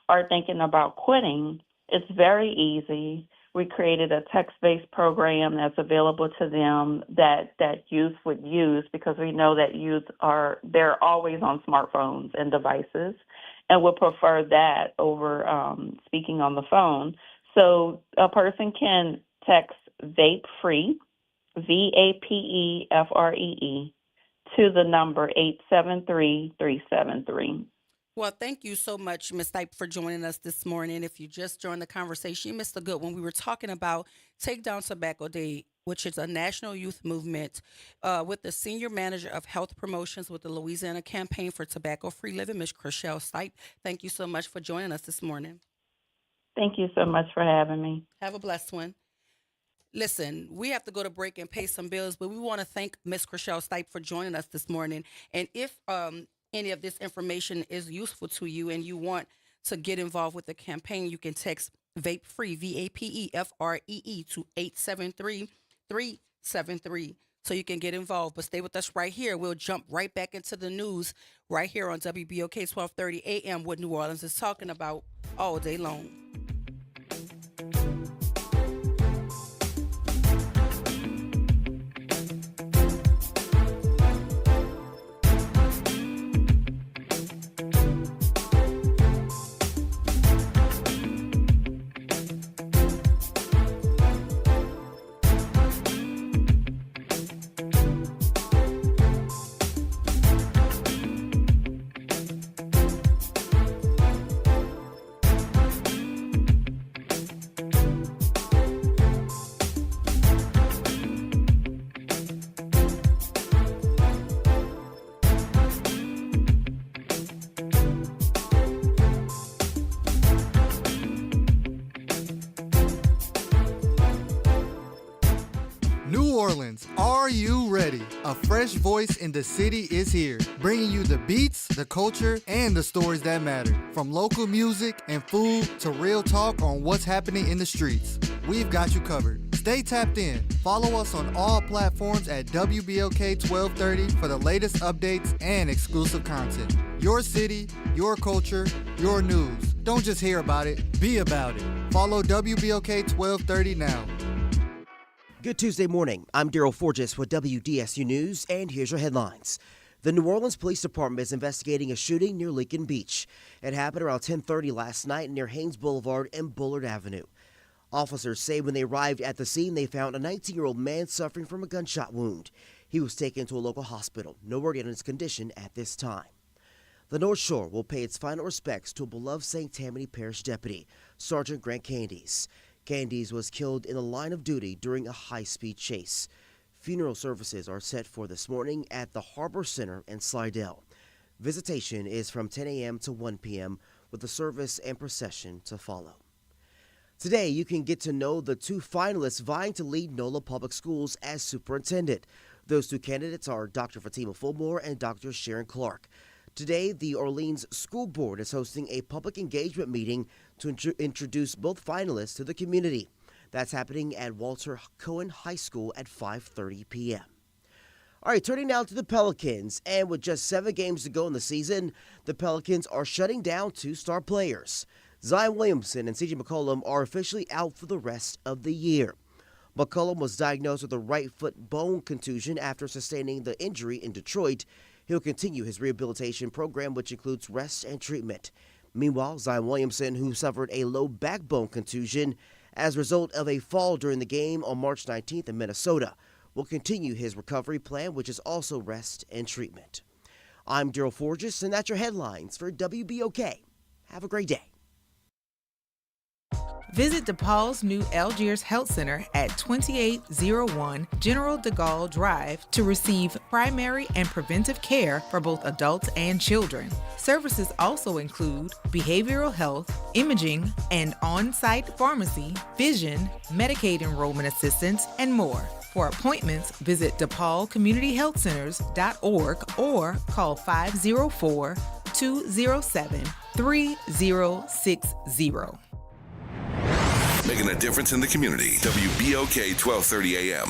or thinking about quitting, it's very easy. We created a text-based program that's available to them that youth would use, because we know that youth they're always on smartphones and devices and would prefer that over speaking on the phone. So a person can text VAPE FREE, VAPEFREE, to the number 873-373. Well, thank you so much, Ms. Stipe, for joining us this morning. If you just joined the conversation, you missed a good one. We were talking about Take Down Tobacco Day, which is a national youth movement, with the Senior Manager of Health Promotions with the Louisiana Campaign for Tobacco-Free Living, Ms. Chriselle Stipe. Thank you so much for joining us this morning. Thank you so much for having me. Have a blessed one. Listen, we have to go to break and pay some bills, but we want to thank Ms. Chriselle Stipe for joining us this morning. And if any of this information is useful to you and you want to get involved with the campaign, you can text VAPE FREE, VAPEFREE, to 873-373 so you can get involved. But stay with us right here. We'll jump right back into the news right here on WBOK 1230 AM, what New Orleans is talking about all day long. New Orleans, are you ready? A fresh voice in the city is here, bringing you the beats, the culture, and the stories that matter. From local music and food to real talk on what's happening in the streets, we've got you covered. Stay tapped in. Follow us on all platforms at WBOK 1230 for the latest updates and exclusive content. Your city, your culture, your news. Don't just hear about it, be about it. Follow WBOK 1230 now. Good Tuesday morning. I'm Daryl Forges with WDSU News, and here's your headlines. The New Orleans Police Department is investigating a shooting near Lincoln Beach. It happened around 10:30 last night near Haynes Boulevard and Bullard Avenue. Officers say when they arrived at the scene, they found a 19-year-old man suffering from a gunshot wound. He was taken to a local hospital. No word yet on his condition at this time. The North Shore will pay its final respects to a beloved St. Tammany Parish deputy, Sergeant Grant Candies. Candies was killed in the line of duty during a high-speed chase. Funeral services are set for this morning at the Harbor Center in Slidell. Visitation is from 10 a.m. to 1 p.m. with the service and procession to follow. Today, you can get to know the two finalists vying to lead NOLA Public Schools as superintendent. Those two candidates are Dr. Fatima Fulmore and Dr. Sharon Clark. Today, the Orleans School Board is hosting a public engagement meeting to introduce both finalists to the community. That's happening at Walter Cohen High School at 5:30 p.m. All right, turning now to the Pelicans. And with just 7 games to go in the season, the Pelicans are shutting down 2 star players. Zion Williamson and CJ McCollum are officially out for the rest of the year. McCollum was diagnosed with a right foot bone contusion after sustaining the injury in Detroit. He'll continue his rehabilitation program, which includes rest and treatment. Meanwhile, Zion Williamson, who suffered a low backbone contusion as a result of a fall during the game on March 19th in Minnesota, will continue his recovery plan, which is also rest and treatment. I'm Daryl Forges, and that's your headlines for WBOK. Have a great day. Visit DePaul's new Algiers Health Center at 2801 General de Gaulle Drive to receive primary and preventive care for both adults and children. Services also include behavioral health, imaging, and on-site pharmacy, vision, Medicaid enrollment assistance, and more. For appointments, visit DePaulCommunityHealthCenters.org or call 504-207-3060. Making a difference in the community. WBOK 1230 AM.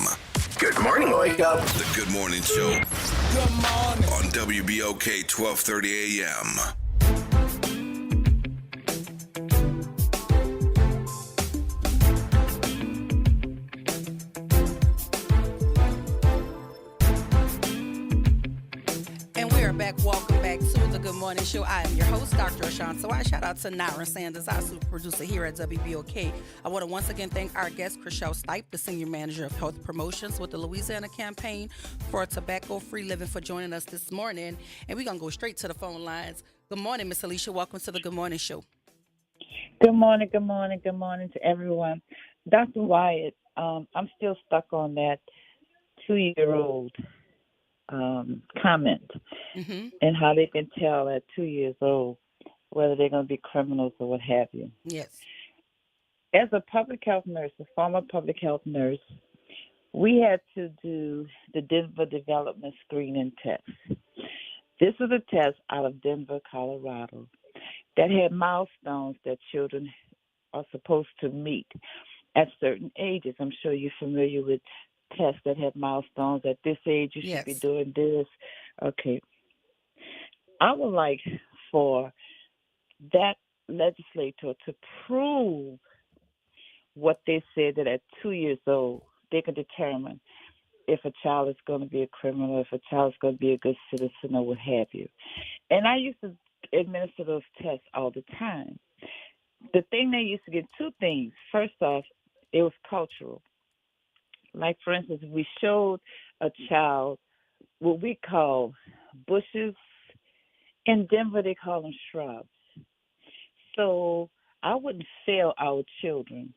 Good morning, Wake Up. The Good Morning Show. Good morning. On WBOK 1230 AM. Welcome back to the Good Morning Show. I am your host, Dr. Ashan. So I shout out to Nara Sanders, our super producer here at WBOK. I want to once again thank our guest, Chriselle Stipe, the Senior Manager of Health Promotions with the Louisiana Campaign for a Tobacco-Free Living, for joining us this morning. And we're going to go straight to the phone lines. Good morning, Miss Alicia. Welcome to the Good Morning Show. Good morning to everyone. Dr. Wyatt, I'm still stuck on that 2-year-old comment and how they can tell at 2 years old whether they're going to be criminals or what have you. Yes. As a public health nurse, a former public health nurse, we had to do the Denver Development Screening Test. This was a test out of Denver, Colorado, that had milestones that children are supposed to meet at certain ages. I'm sure you're familiar with tests that have milestones. At this age, you should be doing this. Okay. I would like for that legislator to prove what they said, that at 2 years old, they can determine if a child is going to be a criminal, if a child is going to be a good citizen, or what have you. And I used to administer those tests all the time. The thing they used to get 2 things. First off, it was cultural. Like, for instance, we showed a child what we call bushes. In Denver, they call them shrubs. So I wouldn't fail our children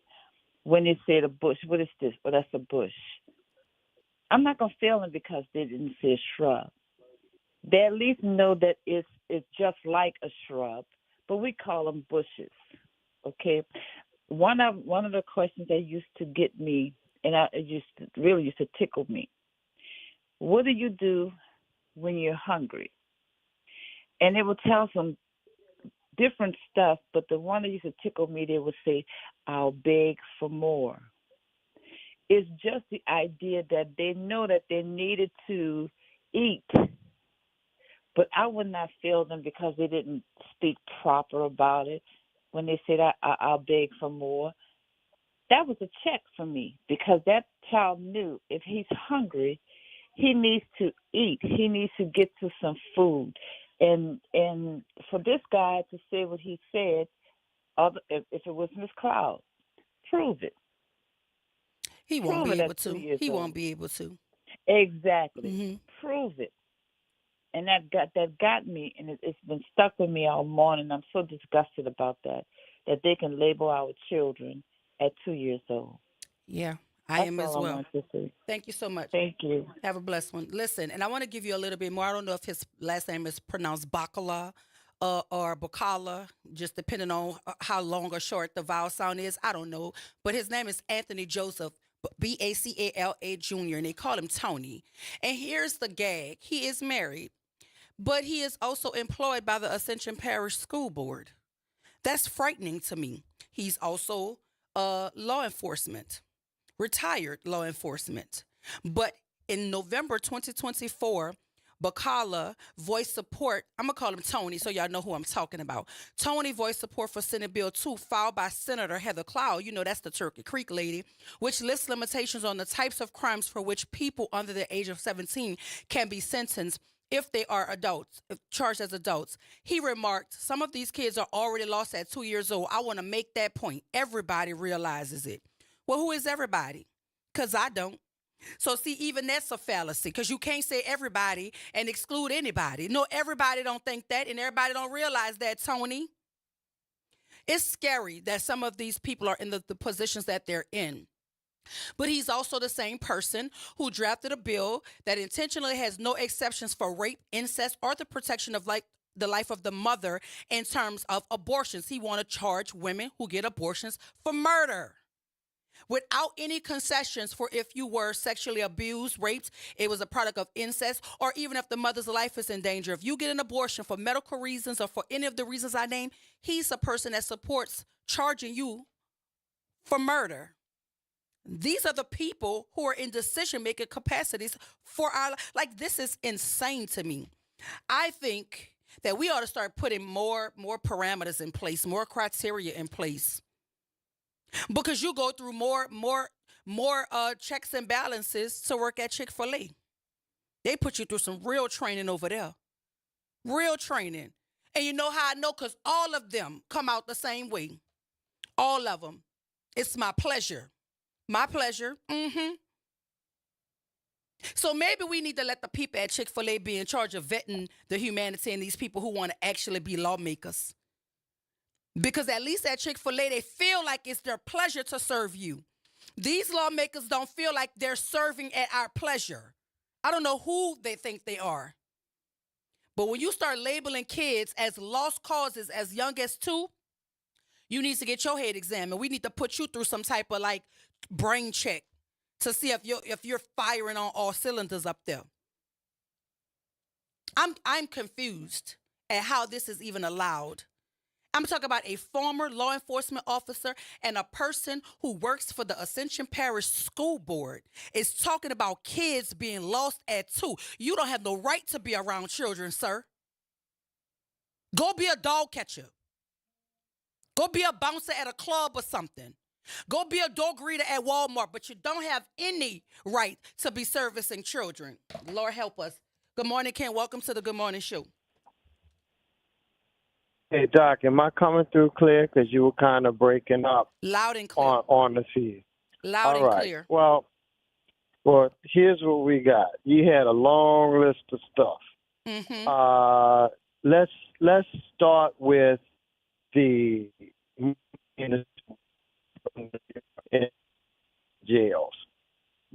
when they said a bush. What is this? Well, that's a bush. I'm not going to fail them because they didn't say a shrub. They at least know that it's just like a shrub, but we call them bushes, okay? One of the questions that used to get me, and it really used to tickle me. What do you do when you're hungry? And they would tell some different stuff, but the one that used to tickle me, they would say, I'll beg for more. It's just the idea that they know that they needed to eat, but I would not fail them because they didn't speak proper about it. When they said, I'll beg for more, that was a check for me, because that child knew if he's hungry, he needs to eat. He needs to get to some food. And for this guy to say what he said, if it was Miss Cloud, prove it. He won't be able to. He won't be able to. Exactly. Mm-hmm. Prove it. And that got me, and it's been stuck with me all morning. I'm so disgusted about that they can label our children at 2 years old. Yeah, I am as well. Thank you so much. Thank you. Have a blessed one. Listen, and I want to give you a little bit more. I don't know if his last name is pronounced Bacala or Bacala, just depending on how long or short the vowel sound is. I don't know. But his name is Anthony Joseph Bacala Jr., and they call him Tony. And here's the gag. He is married, but he is also employed by the Ascension Parish School Board. That's frightening to me. He's also law enforcement, retired law enforcement. But in November 2024, Bacala voiced support. I'm going to call him Tony so y'all know who I'm talking about. Tony voiced support for Senate Bill 2 filed by Senator Heather Cloud. You know, that's the Turkey Creek lady, which lists limitations on the types of crimes for which people under the age of 17 can be sentenced if they are adults, if charged as adults. He remarked, some of these kids are already lost at 2 years old. I want to make that point. Everybody realizes it. Well, who is everybody? Because I don't. So see, even that's a fallacy, because you can't say everybody and exclude anybody. No, everybody don't think that, and everybody don't realize that, Tony. It's scary that some of these people are in the positions that they're in. But he's also the same person who drafted a bill that intentionally has no exceptions for rape, incest, or the protection of the life of the mother in terms of abortions. He want to charge women who get abortions for murder, without any concessions for if you were sexually abused, raped, it was a product of incest, or even if the mother's life is in danger. If you get an abortion for medical reasons or for any of the reasons I named, he's a person that supports charging you for murder. These are the people who are in decision-making capacities for our, this is insane to me. I think that we ought to start putting more parameters in place, more criteria in place. Because you go through more checks and balances to work at Chick-fil-A. They put you through some real training over there. Real training. And you know how I know? Because all of them come out the same way. All of them. It's my pleasure. My pleasure. So maybe we need to let the people at Chick-fil-A be in charge of vetting the humanity and these people who want to actually be lawmakers. Because at least at Chick-fil-A, they feel like it's their pleasure to serve you. These lawmakers don't feel like they're serving at our pleasure. I don't know who they think they are. But when you start labeling kids as lost causes as young as 2, you need to get your head examined. We need to put you through some type of brain check to see if you're firing on all cylinders up there. I'm confused at how this is even allowed. I'm talking about a former law enforcement officer and a person who works for the Ascension Parish School Board is talking about kids being lost at 2. You don't have no right to be around children, sir. Go be a dog catcher. Go be a bouncer at a club or something. Go be a dog greeter at Walmart, but you don't have any right to be servicing children. Lord help us. Good morning, Ken. Welcome to the Good Morning Show. Hey, Doc, am I coming through clear? Because you were kind of breaking up. Loud and clear. On the feed. Loud and clear. Well, here's what we got. You had a long list of stuff. Let's start with the jails.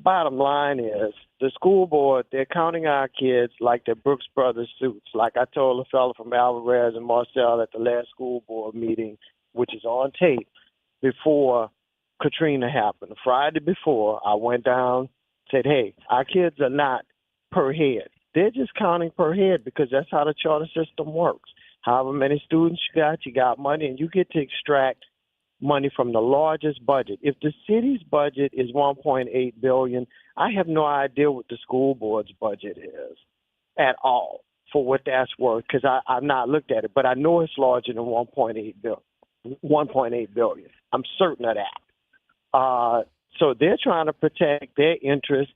Bottom line is the school board, they're counting our kids like they're Brooks Brothers suits. Like I told a fellow from Alvarez and Marcel at the last school board meeting, which is on tape, before Katrina happened. Friday before, I went down, said, hey, our kids are not per head. They're just counting per head because that's how the charter system works. However many students you got money, and you get to extract money from the largest budget. If the city's budget is $1.8 billion, I have no idea what the school board's budget is at all for what that's worth because I've not looked at it, but I know it's larger than $1.8 billion. I'm certain of that. So they're trying to protect their interest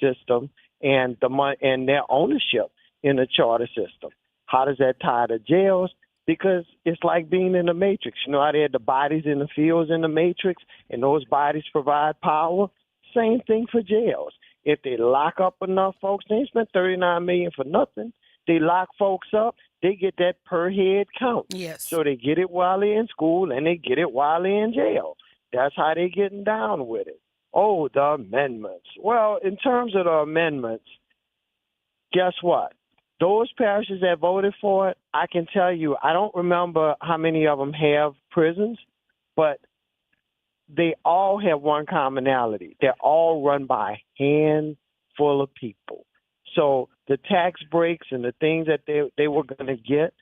system and the money and their ownership in the charter system. How does that tie to jails? Because it's like being in the Matrix. You know how they had the bodies in the fields in the Matrix, and those bodies provide power? Same thing for jails. If they lock up enough folks, they ain't spent $39 million for nothing. They lock folks up, they get that per head count. Yes. So they get it while they're in school, and they get it while they're in jail. That's how they getting down with it. Oh, the amendments. Well, in terms of the amendments, guess what? Those parishes that voted for it, I can tell you, I don't remember how many of them have prisons, but they all have one commonality. They're all run by a handful of people. So the tax breaks and the things that they were going to get,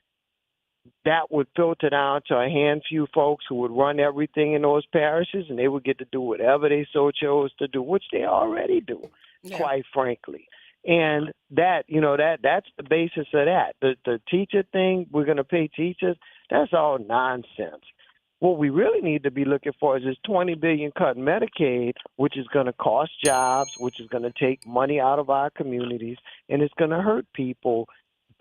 that would filter down to a handful of folks who would run everything in those parishes, and they would get to do whatever they so chose to do, which they already do. quite frankly. And that, that's the basis of that. The teacher thing, we're going to pay teachers, that's all nonsense. What we really need to be looking for is this $20 billion cut in Medicaid, which is going to cost jobs, which is going to take money out of our communities, and it's going to hurt people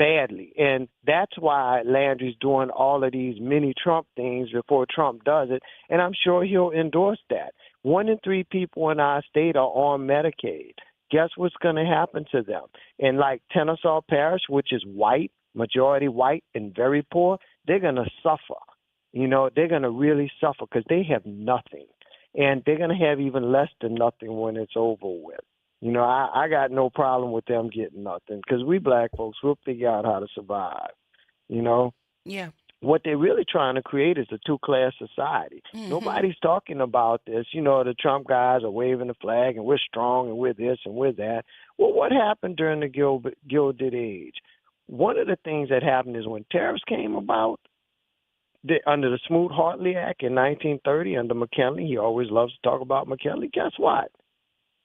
badly. And that's why Landry's doing all of these mini Trump things before Trump does it, and I'm sure he'll endorse that. 1 in 3 people in our state are on Medicaid. Guess what's going to happen to them? And like Kennesaw Parish, which is white, majority white, and very poor, they're going to suffer. They're going to really suffer because they have nothing. And they're going to have even less than nothing when it's over with. I got no problem with them getting nothing because we black folks, we'll figure out how to survive. Yeah. What they're really trying to create is a two-class society. Mm-hmm. Nobody's talking about this. The Trump guys are waving the flag and we're strong and we're this and we're that. Well, what happened during the Gilded Age? One of the things that happened is when tariffs came about, under the Smoot-Hartley Act in 1930 under McKinley, he always loves to talk about McKinley, guess what?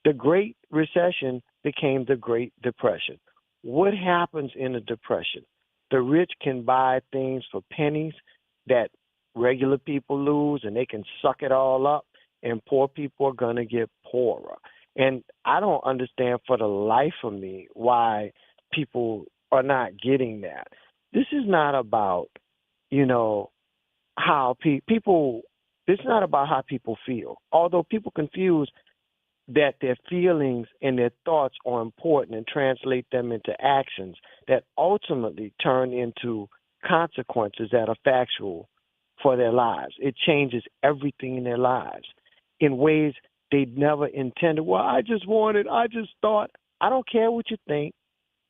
The Great Recession became the Great Depression. What happens in a depression? The rich can buy things for pennies that regular people lose, and they can suck it all up, and poor people are going to get poorer. And I don't understand for the life of me why people are not getting that. This is not about, how people, it's not about how people feel. Although people confuse that their feelings and their thoughts are important and translate them into actions that ultimately turn into consequences that are factual for their lives. It changes everything in their lives in ways they never intended. Well, I just thought. I don't care what you think.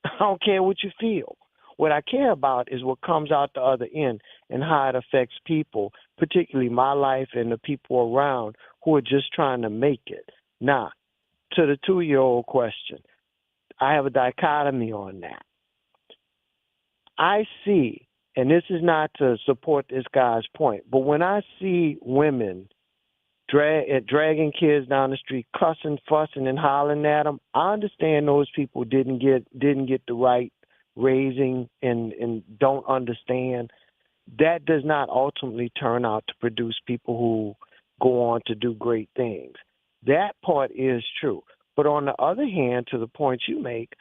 I don't care what you feel. What I care about is what comes out the other end and how it affects people, particularly my life and the people around who are just trying to make it. Now, to the 2-year-old question, I have a dichotomy on that. I see, and this is not to support this guy's point, but when I see women dragging kids down the street, cussing, fussing, and hollering at them, I understand those people didn't get the right raising and don't understand. That does not ultimately turn out to produce people who go on to do great things. That part is true. But on the other hand, to the point you make,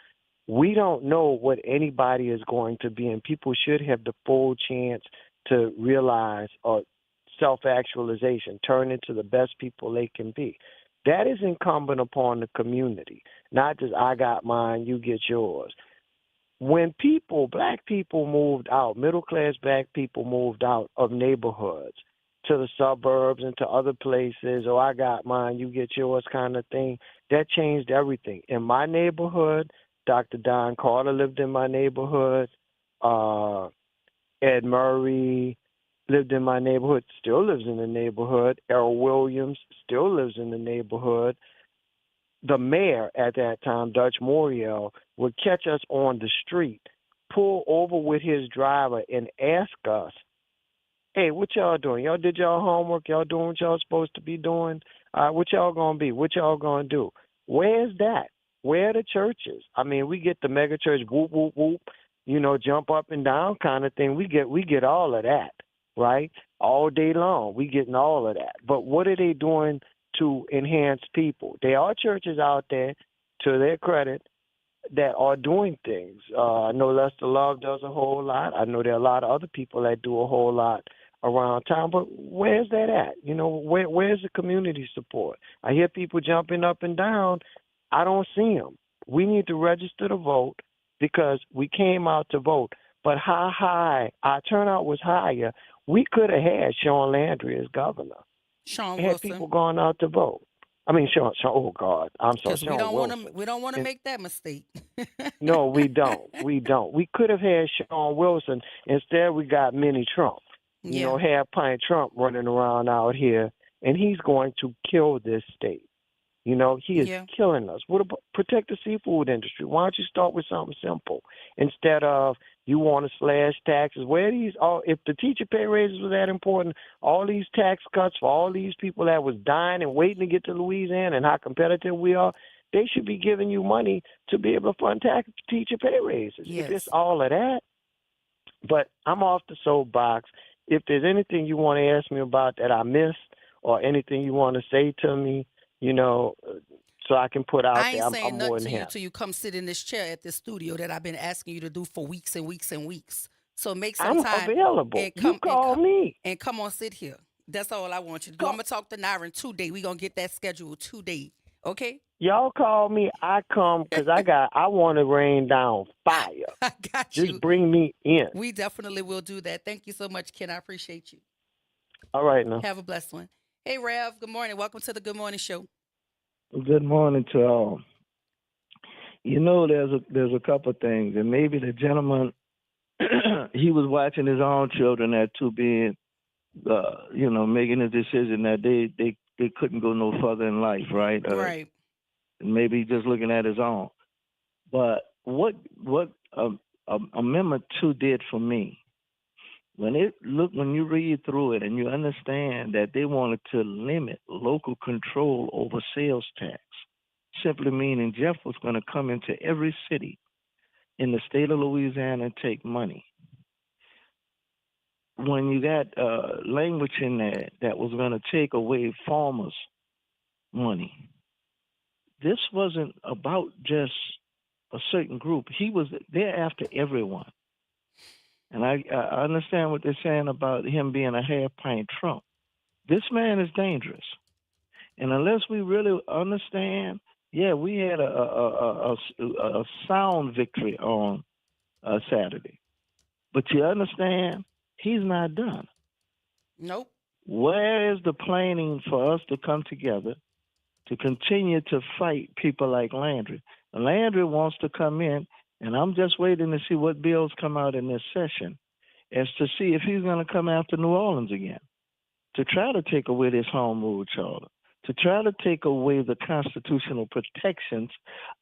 we don't know what anybody is going to be, and people should have the full chance to realize or self-actualization, turn into the best people they can be. That is incumbent upon the community, not just I got mine, you get yours. When black people moved out, middle-class black people moved out of neighborhoods to the suburbs and to other places, or I got mine, you get yours kind of thing, that changed everything. In my neighborhood, Dr. Don Carter lived in my neighborhood. Ed Murray lived in my neighborhood, still lives in the neighborhood. Errol Williams still lives in the neighborhood. The mayor at that time, Dutch Moriel, would catch us on the street, pull over with his driver, and ask us, hey, what y'all doing? Y'all did y'all homework? Y'all doing what y'all supposed to be doing? What y'all going to be? What y'all going to do? Where's that? Where are the churches? I mean, we get the mega church, whoop, whoop, whoop, jump up and down kind of thing. We get all of that, right? All day long. We getting all of that. But what are they doing to enhance people? There are churches out there, to their credit, that are doing things. I know Lester Love does a whole lot. I know there are a lot of other people that do a whole lot around town, but where's that at? Where's the community support? I hear people jumping up and down. I don't see them. We need to register to vote because we came out to vote. But how high? Our turnout was higher. We could have had Sean Landry as governor. Sean had Wilson. people going out to vote. I mean, Sean. Oh God, I'm sorry. Because we don't want to make that mistake. No, we don't. We don't. We could have had Sean Wilson. Instead, we got Mini Trump. Half pint Trump running around out here, and he's going to kill this state. He is killing us. What about protect the seafood industry? Why don't you start with something simple instead of you want to slash taxes? Where these if the teacher pay raises were that important, all these tax cuts for all these people that was dying and waiting to get to Louisiana and how competitive we are, they should be giving you money to be able to fund teacher pay raises. Yes. If it's all of that. But I'm off the soapbox. If there's anything you want to ask me about that I missed or anything you want to say to me, so I can put out I there, ain't saying I'm more nothing than to you happy. till you come sit in this chair at this studio that I've been asking you to do for weeks and weeks and weeks. So make some I'm time available. and You call me. and come on sit here. That's all I want you to do. I'm gonna talk to Nyron today. We're gonna get that scheduled today. Okay? Y'all call me, I come because I want to rain down fire. I got Just you. bring me in. We definitely will do that. Thank you so much, Ken. I appreciate you. All right now. Have a blessed one. Hey Rev, good morning. Welcome to the Good Morning Show. Good morning to all. There's a couple of things, and maybe the gentleman he was watching his own children at two being, making a decision that they couldn't go no further in life, right? Right. Maybe just looking at his own. But what Amendment 2 did for me, when you read through it and you understand that they wanted to limit local control over sales tax, simply meaning Jeff was going to come into every city in the state of Louisiana and take money. When you got language in there that was going to take away farmers' money, this wasn't about just a certain group. He was there after everyone. And I understand what they're saying about him being a half-pint Trump. This man is dangerous. And unless we really understand, we had a sound victory on Saturday. But you understand, he's not done. Nope. Where is the planning for us to come together to continue to fight people like Landry? Landry wants to come in, and I'm just waiting to see what bills come out in this session as to see if he's going to come after New Orleans again to try to take away this home rule charter, to try to take away the constitutional protections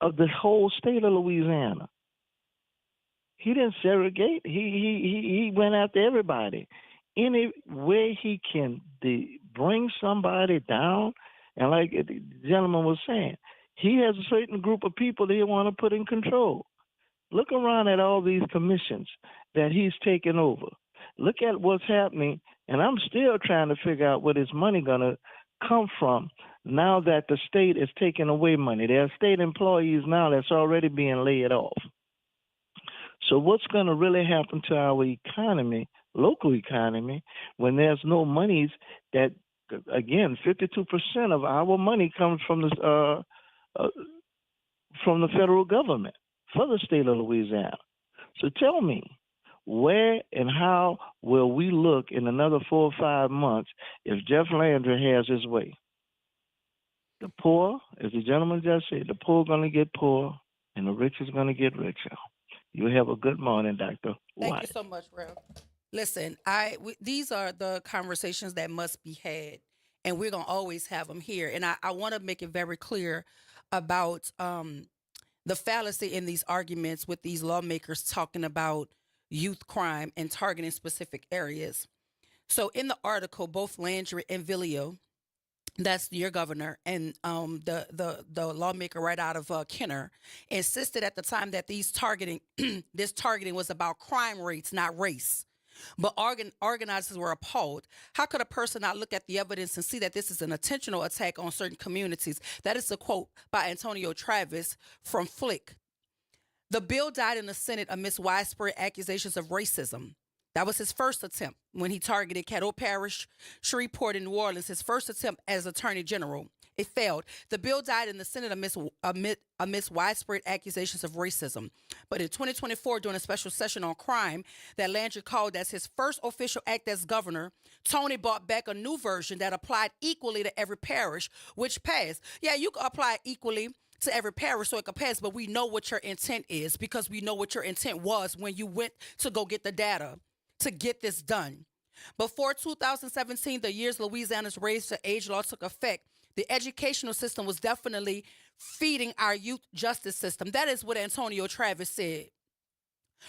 of the whole state of Louisiana. He didn't segregate. He went after everybody. Any way he can bring somebody down, and like the gentleman was saying, he has a certain group of people that he want to put in control. Look around at all these commissions that he's taken over. Look at what's happening, and I'm still trying to figure out where this money going to come from now that the state is taking away money. There are state employees now that's already being laid off. So what's going to really happen to our economy, local economy, when there's no monies that, again, 52% of our money comes from the federal government for the state of Louisiana. So tell me, where and how will we look in another 4 or 5 months if Jeff Landry has his way? The poor, as the gentleman just said, the poor are going to get poor and the rich is going to get richer. You have a good morning, Dr. Thank White. you so much, Rev. Listen, these are the conversations that must be had, and we're going to always have them here. And I want to make it very clear about the fallacy in these arguments with these lawmakers talking about youth crime and targeting specific areas. So in the article, both Landry and Vilio, that's your governor, and the lawmaker right out of Kenner, insisted at the time that this targeting was about crime rates, not race. But organizers were appalled. How could a person not look at the evidence and see that this is an intentional attack on certain communities? That is a quote by Antonio Travis from Flick. The bill died in the Senate amidst widespread accusations of racism. That was his first attempt when he targeted Caddo Parish, Shreveport, and New Orleans, his first attempt as Attorney General. It failed. The bill died in the Senate amidst widespread accusations of racism. But in 2024, during a special session on crime that Landry called as his first official act as governor, Tony brought back a new version that applied equally to every parish, which passed. Yeah, you can apply equally to every parish so it could pass, but we know what your intent is because we know what your intent was when you went to go get the data to get this done. Before 2017, the years Louisiana's raise to age law took effect, the educational system was definitely feeding our youth justice system. That is what Antonio Travis said.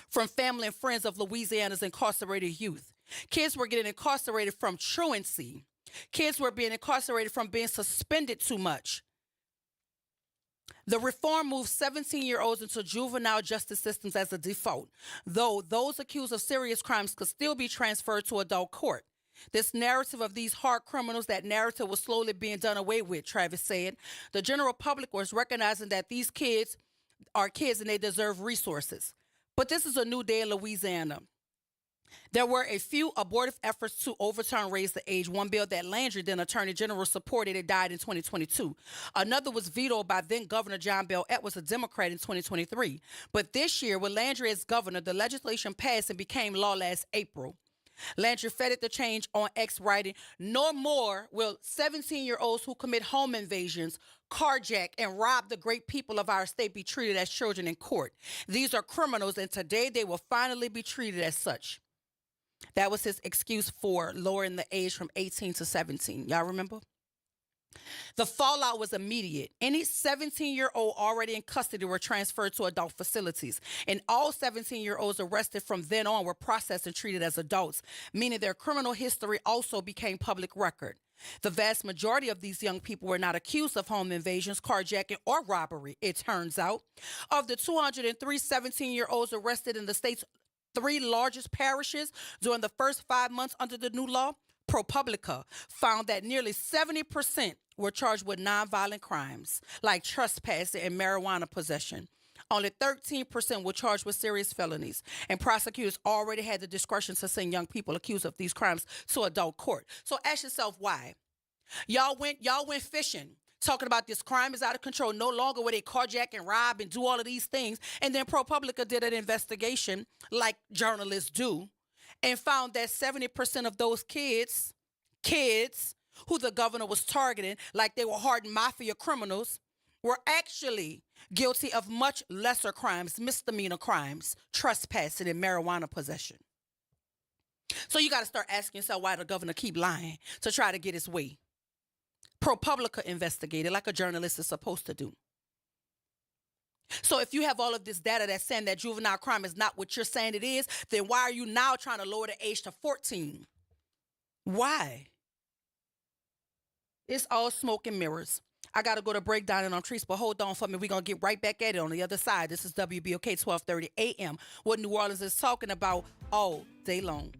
From family and friends of Louisiana's incarcerated youth. Kids were getting incarcerated from truancy. Kids were being incarcerated from being suspended too much. The reform moves 17-year-olds into juvenile justice systems as a default, though those accused of serious crimes could still be transferred to adult court. This narrative of these hard criminals, that narrative was slowly being done away with, Travis said. The general public was recognizing that these kids are kids and they deserve resources. But this is a new day in Louisiana. There were a few abortive efforts to overturn raise the age. One bill that Landry, then Attorney General, supported, it died in 2022. Another was vetoed by then Governor John Bel Edwards, a Democrat, in 2023. But this year, with Landry as governor, the legislation passed and became law last April. Landry feted the change on X, writing, "No more will 17-year-olds who commit home invasions, carjack, and rob the great people of our state be treated as children in court. These are criminals, and today they will finally be treated as such." That was his excuse for lowering the age from 18 to 17. Y'all remember? The fallout was immediate. Any 17-year-old already in custody were transferred to adult facilities, and all 17-year-olds arrested from then on were processed and treated as adults, meaning their criminal history also became public record. The vast majority of these young people were not accused of home invasions, carjacking, or robbery, it turns out. Of the 203 17-year-olds arrested in the state's 3 largest parishes during the first 5 months under the new law, ProPublica found that nearly 70% were charged with nonviolent crimes like trespassing and marijuana possession. Only 13% were charged with serious felonies, and prosecutors already had the discretion to send young people accused of these crimes to adult court. So ask yourself why. Y'all went fishing, talking about this crime is out of control. No longer will they carjack and rob and do all of these things. And then ProPublica did an investigation like journalists do and found that 70% of those kids who the governor was targeting like they were hardened mafia criminals were actually guilty of much lesser crimes, misdemeanor crimes, trespassing and marijuana possession. So you got to start asking yourself why the governor keep lying to try to get his way. ProPublica investigated like a journalist is supposed to do. So if you have all of this data that's saying that juvenile crime is not what you're saying it is, then why are you now trying to lower the age to 14? Why? It's all smoke and mirrors. I got to go to breakdown and on trees, but hold on for me. We're going to get right back at it on the other side. This is WBOK 1230 AM, what New Orleans is talking about all day long.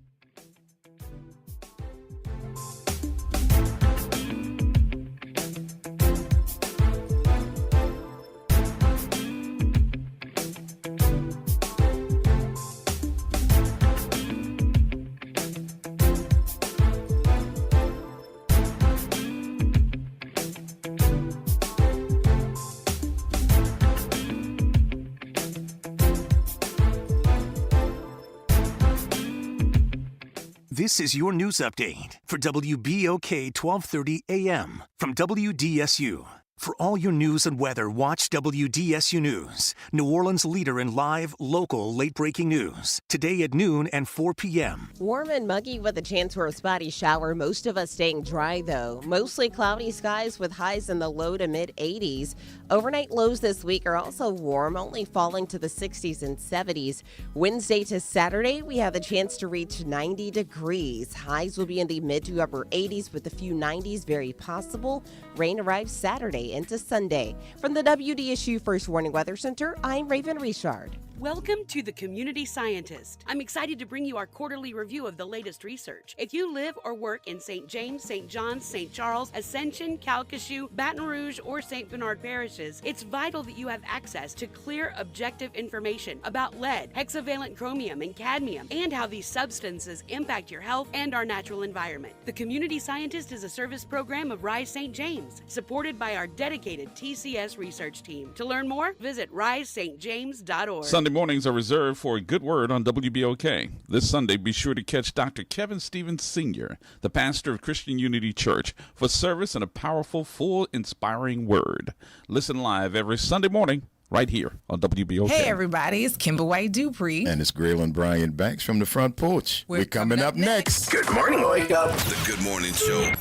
This is your news update for WBOK 1230 AM from WDSU. For all your news and weather, watch WDSU News, New Orleans' leader in live, local, late-breaking news. Today at noon and 4 p.m. Warm and muggy with a chance for a spotty shower. Most of us staying dry, though. Mostly cloudy skies with highs in the low to mid-80s. Overnight lows this week are also warm, only falling to the 60s and 70s. Wednesday to Saturday, we have the chance to reach 90 degrees. Highs will be in the mid to upper 80s with a few 90s very possible. Rain arrives Saturday into Sunday. From the WDSU First Warning Weather Center, I'm Raven Richard. Welcome to The Community Scientist. I'm excited to bring you our quarterly review of the latest research. If you live or work in St. James, St. John's, St. Charles, Ascension, Calcasieu, Baton Rouge, or St. Bernard parishes, it's vital that you have access to clear, objective information about lead, hexavalent chromium, and cadmium, and how these substances impact your health and our natural environment. The Community Scientist is a service program of Rise St. James, supported by our dedicated TCS research team. To learn more, visit risestjames.org. Sunday mornings are reserved for a good word on WBOK. This Sunday, be sure to catch Dr. Kevin Stevens Sr., the pastor of Christian Unity Church, for service and a powerful, full, inspiring word. Listen live every Sunday morning right here on WBOK. Hey, everybody. It's Kimber White Dupree. And it's Graylin Bryant Banks from the front porch. We're coming up next. Good morning, Wake Up. The Good Morning Show.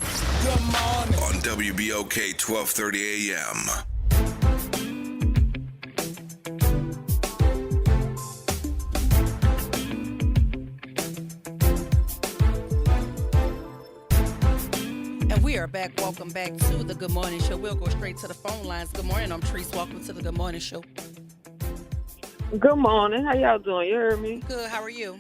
Good morning. On WBOK 1230 AM. And we We are back. Welcome back to the Good Morning Show. We'll go straight to the phone lines. Good morning. I'm Treese. Welcome to the Good Morning Show. Good morning. How y'all doing? You heard me? Good. How are you?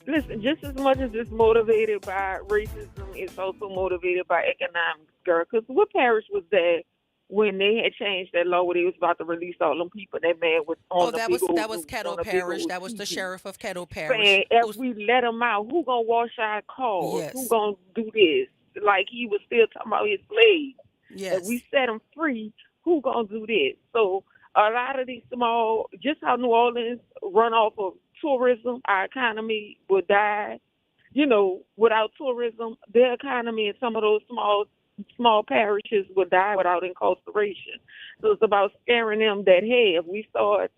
Listen, just as much as it's motivated by racism, it's also motivated by economics, girl. Because what parish was that when they had changed that law where they was about to release all them people? That man was on that was Kettle Parish. That was the sheriff of Kettle Parish. Saying, if we let him out, who gonna wash our cars? Yes. Who gonna do this? Like he was still talking about his slaves. Yes. If we set them free, who gonna do this? So a lot of these small, just how New Orleans run off of tourism, our economy would die. You know, without tourism, their economy in some of those small parishes would die without incarceration. So it's about scaring them that, hey, if we start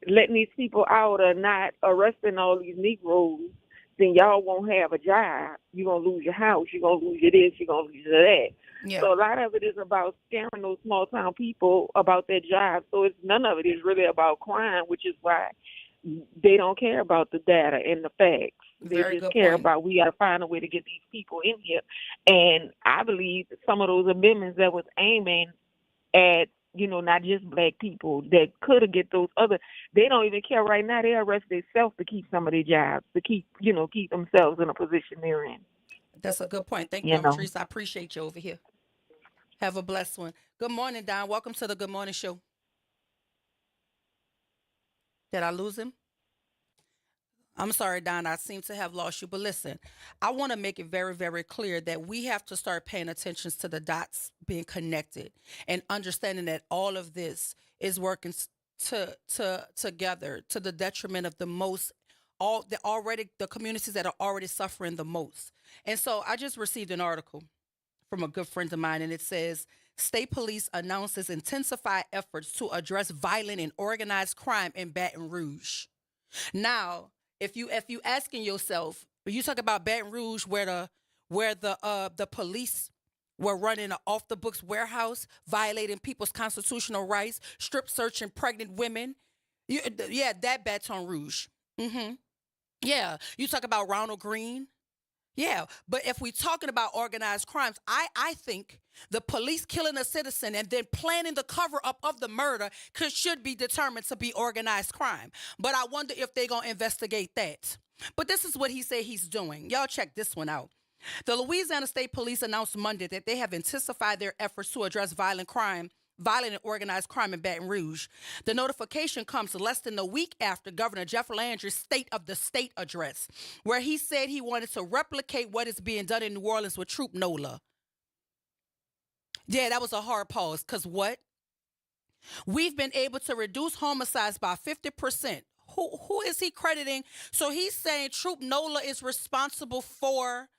letting these people out or not arresting all these Negroes, then y'all won't have a job. You're going to lose your house. You're going to lose your this. You're going to lose your that. Yeah. So a lot of it is about scaring those small town people about their jobs. So none of it is really about crime, which is why they don't care about the data and the facts. They just care about we got to find a way to get these people in here. And I believe some of those amendments that was aiming at, you know, not just black people that could have get those other, they don't even care right now. They arrest themselves to keep some of their jobs, to keep themselves in a position they're in. That's a good point. Thank you, Patrice. I appreciate you over here. Have a blessed one. Good morning, Don. Welcome to the Good Morning Show. Did I lose him? I'm sorry, Don. I seem to have lost you. But listen, I want to make it very, very clear that we have to start paying attention to the dots being connected and understanding that all of this is working together to the detriment of the communities that are already suffering the most. And so I just received an article from a good friend of mine, and it says, State Police announces intensified efforts to address violent and organized crime in Baton Rouge. Now, if you asking yourself, when you talk about Baton Rouge, where the police were running an off the books warehouse, violating people's constitutional rights, strip searching pregnant women, that Baton Rouge. Mm-hmm. Yeah, you talk about Ronald Green. Yeah, but if we're talking about organized crimes, I think the police killing a citizen and then planning the cover-up of the murder should be determined to be organized crime. But I wonder if they're going to investigate that. But this is what he said he's doing. Y'all check this one out. The Louisiana State Police announced Monday that they have intensified their efforts to address violent and organized crime in Baton Rouge. The notification comes less than a week after Governor Jeff Landry's State of the State address, where he said he wanted to replicate what is being done in New Orleans with Troop NOLA. Yeah, that was a hard pause, because what? We've been able to reduce homicides by 50%. Who is he crediting? So he's saying Troop NOLA is responsible for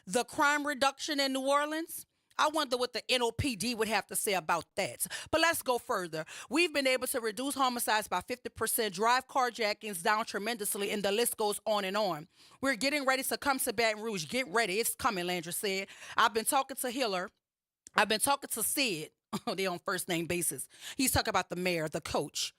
the crime reduction in New Orleans? I wonder what the NOPD would have to say about that. But let's go further. We've been able to reduce homicides by 50%, drive carjackings down tremendously, and the list goes on and on. We're getting ready to come to Baton Rouge. Get ready. It's coming, Landry said. I've been talking to Hiller. I've been talking to Sid. They're on first name basis. He's talking about the mayor, the coach.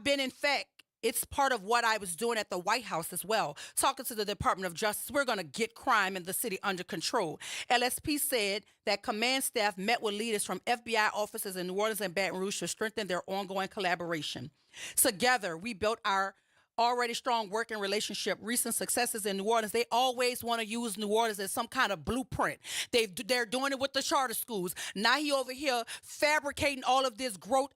In fact, it's part of what I was doing at the White House as well, talking to the Department of Justice. We're going to get crime in the city under control. LSP said that command staff met with leaders from FBI offices in New Orleans and Baton Rouge to strengthen their ongoing collaboration. Together, we built our already strong working relationship. Recent successes in New Orleans, they always want to use New Orleans as some kind of blueprint. They're doing it with the charter schools. Now he over here fabricating all of this growth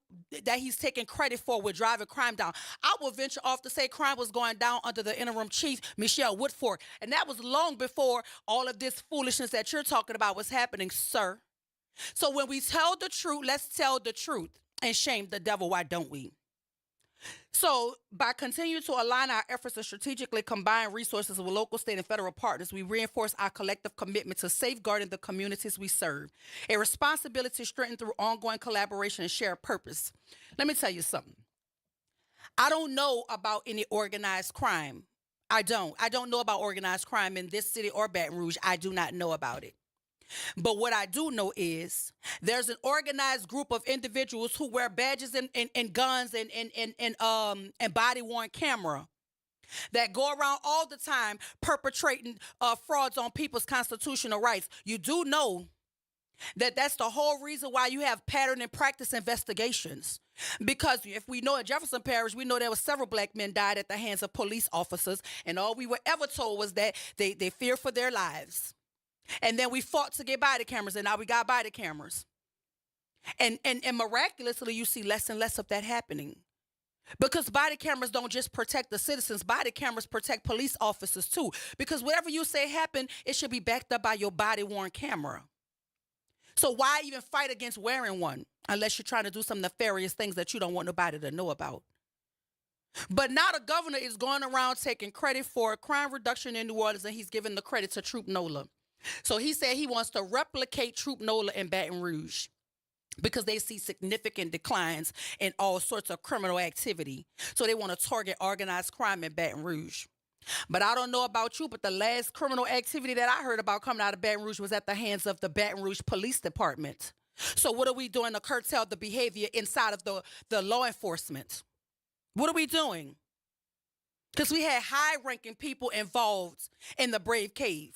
that he's taking credit for with driving crime down. I will venture off to say crime was going down under the interim chief, Michelle Woodfork. And that was long before all of this foolishness that you're talking about was happening, sir. So when we tell the truth, let's tell the truth and shame the devil. Why don't we? So by continuing to align our efforts and strategically combine resources with local, state, and federal partners, we reinforce our collective commitment to safeguarding the communities we serve, a responsibility strengthened through ongoing collaboration and shared purpose. Let me tell you something. I don't know about any organized crime. I don't know about organized crime in this city or Baton Rouge. I do not know about it. But what I do know is there's an organized group of individuals who wear badges and guns and body-worn camera that go around all the time perpetrating frauds on people's constitutional rights. You do know that that's the whole reason why you have pattern and practice investigations. Because if we know in Jefferson Parish, we know there were several black men died at the hands of police officers, and all we were ever told was that they feared for their lives. And then we fought to get body cameras, and now we got body cameras. And miraculously, you see less and less of that happening. Because body cameras don't just protect the citizens, body cameras protect police officers too. Because whatever you say happened, it should be backed up by your body-worn camera. So why even fight against wearing one unless you're trying to do some nefarious things that you don't want nobody to know about? But now the governor is going around taking credit for crime reduction in New Orleans, and he's giving the credit to Troop NOLA. So he said he wants to replicate Troop NOLA in Baton Rouge because they see significant declines in all sorts of criminal activity. So they want to target organized crime in Baton Rouge. But I don't know about you, but the last criminal activity that I heard about coming out of Baton Rouge was at the hands of the Baton Rouge Police Department. So what are we doing to curtail the behavior inside of the law enforcement? What are we doing? Because we had high-ranking people involved in the Brave Cave.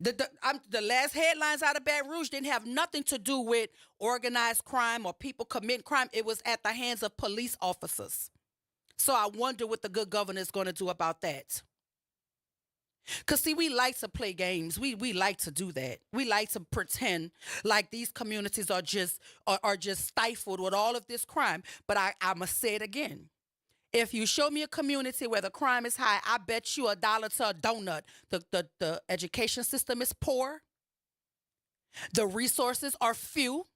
The last headlines out of Baton Rouge didn't have nothing to do with organized crime or people committing crime. It was at the hands of police officers. So I wonder what the good governor is going to do about that. Because, see, we like to play games. We like to do that. We like to pretend like these communities are just stifled with all of this crime. But I must say it again. If you show me a community where the crime is high, I bet you $1 to a donut. The education system is poor. The resources are few.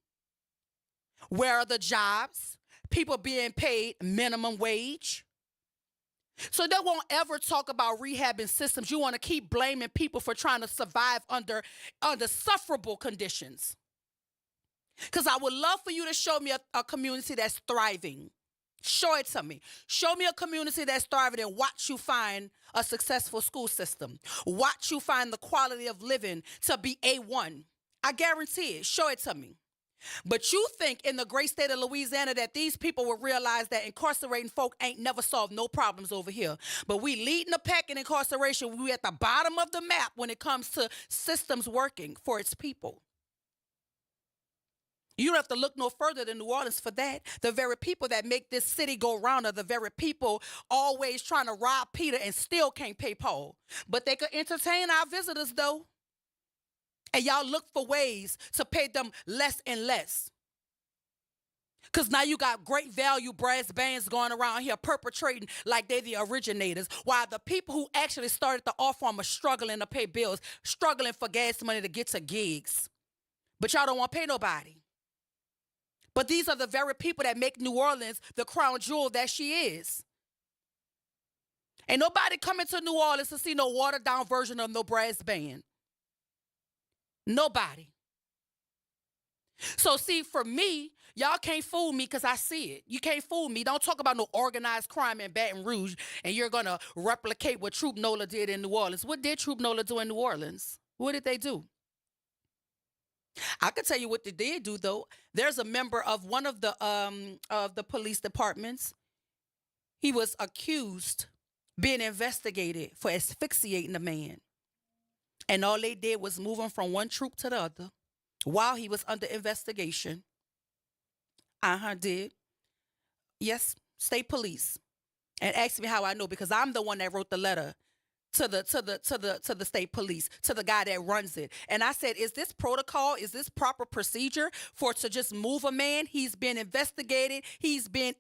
Where are the jobs? People being paid minimum wage. So they won't ever talk about rehabbing systems. You want to keep blaming people for trying to survive under sufferable conditions. Because I would love for you to show me a community that's thriving. Show it to me. Show me a community that's thriving and watch you find a successful school system. Watch you find the quality of living to be A1. I guarantee it. Show it to me. But you think in the great state of Louisiana that these people will realize that incarcerating folk ain't never solved no problems over here. But we leading the pack in incarceration. We at the bottom of the map when it comes to systems working for its people. You don't have to look no further than New Orleans for that. The very people that make this city go round are the very people always trying to rob Peter and still can't pay Paul. But they could entertain our visitors, though. And y'all look for ways to pay them less and less. Because now you got great value brass bands going around here perpetrating like they're the originators, while the people who actually started the off farm are struggling to pay bills, struggling for gas money to get to gigs. But y'all don't want to pay nobody. But these are the very people that make New Orleans the crown jewel that she is. Ain't nobody coming to New Orleans to see no watered down version of no brass band. Nobody. So see, for me, y'all can't fool me because I see it. You can't fool me. Don't talk about no organized crime in Baton Rouge and you're going to replicate what Troop NOLA did in New Orleans. What did Troop NOLA do in New Orleans? What did they do? I can tell you what they did do, though. There's a member of one of the police departments. He was accused, being investigated for asphyxiating a man. And all they did was move him from one troop to the other while he was under investigation. Did. Yes, state police. And asked me how I know, because I'm the one that wrote the letter to the state police, to the guy that runs it. And I said, is this protocol, is this proper procedure to just move a man? He's been investigated. He's been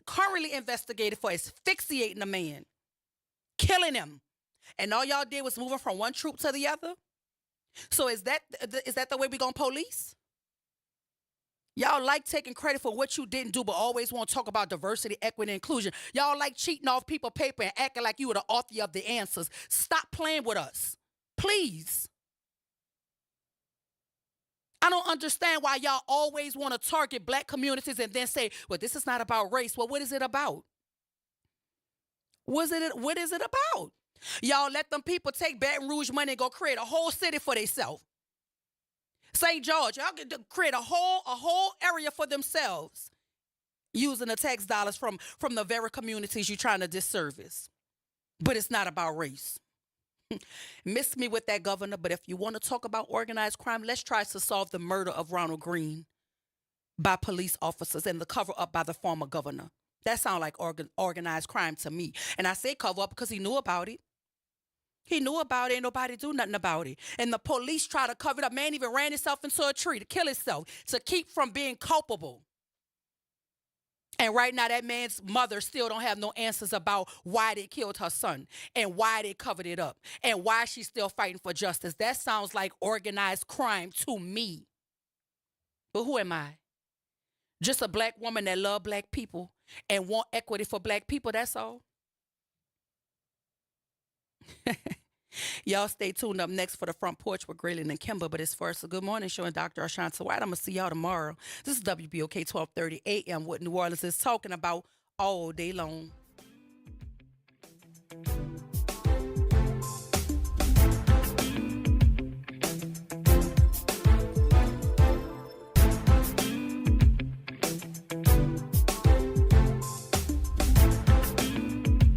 currently investigated for asphyxiating a man, killing him. And all y'all did was move him from one troop to the other? So is that the way we gonna police? Y'all like taking credit for what you didn't do, but always want to talk about diversity, equity, and inclusion. Y'all like cheating off people's paper and acting like you were the author of the answers. Stop playing with us, please. I don't understand why y'all always want to target black communities and then say, well, this is not about race. Well, what is it about? What is it about? Y'all let them people take Baton Rouge money and go create a whole city for themselves. St. George, y'all can create a whole area for themselves using the tax dollars from the very communities you're trying to disservice. but it's not about race. Miss me with that, Governor, but if you want to talk about organized crime, let's try to solve the murder of Ronald Green by police officers and the cover up by the former governor. That sounds like organized crime to me. And I say cover up because he knew about it. He knew about it, ain't nobody do nothing about it. And the police try to cover it up. Man even ran himself into a tree to kill himself, to keep from being culpable. And right now, that man's mother still don't have no answers about why they killed her son and why they covered it up and why she's still fighting for justice. That sounds like organized crime to me. But who am I? Just a black woman that love black people and want equity for black people, that's all. Y'all stay tuned. Up next for the Front Porch with Graylin and Kimber. But it's first a good morning show and Dr. Ashanta White. I'm going to see y'all tomorrow. This is WBOK 1230 AM, what New Orleans is talking about all day long.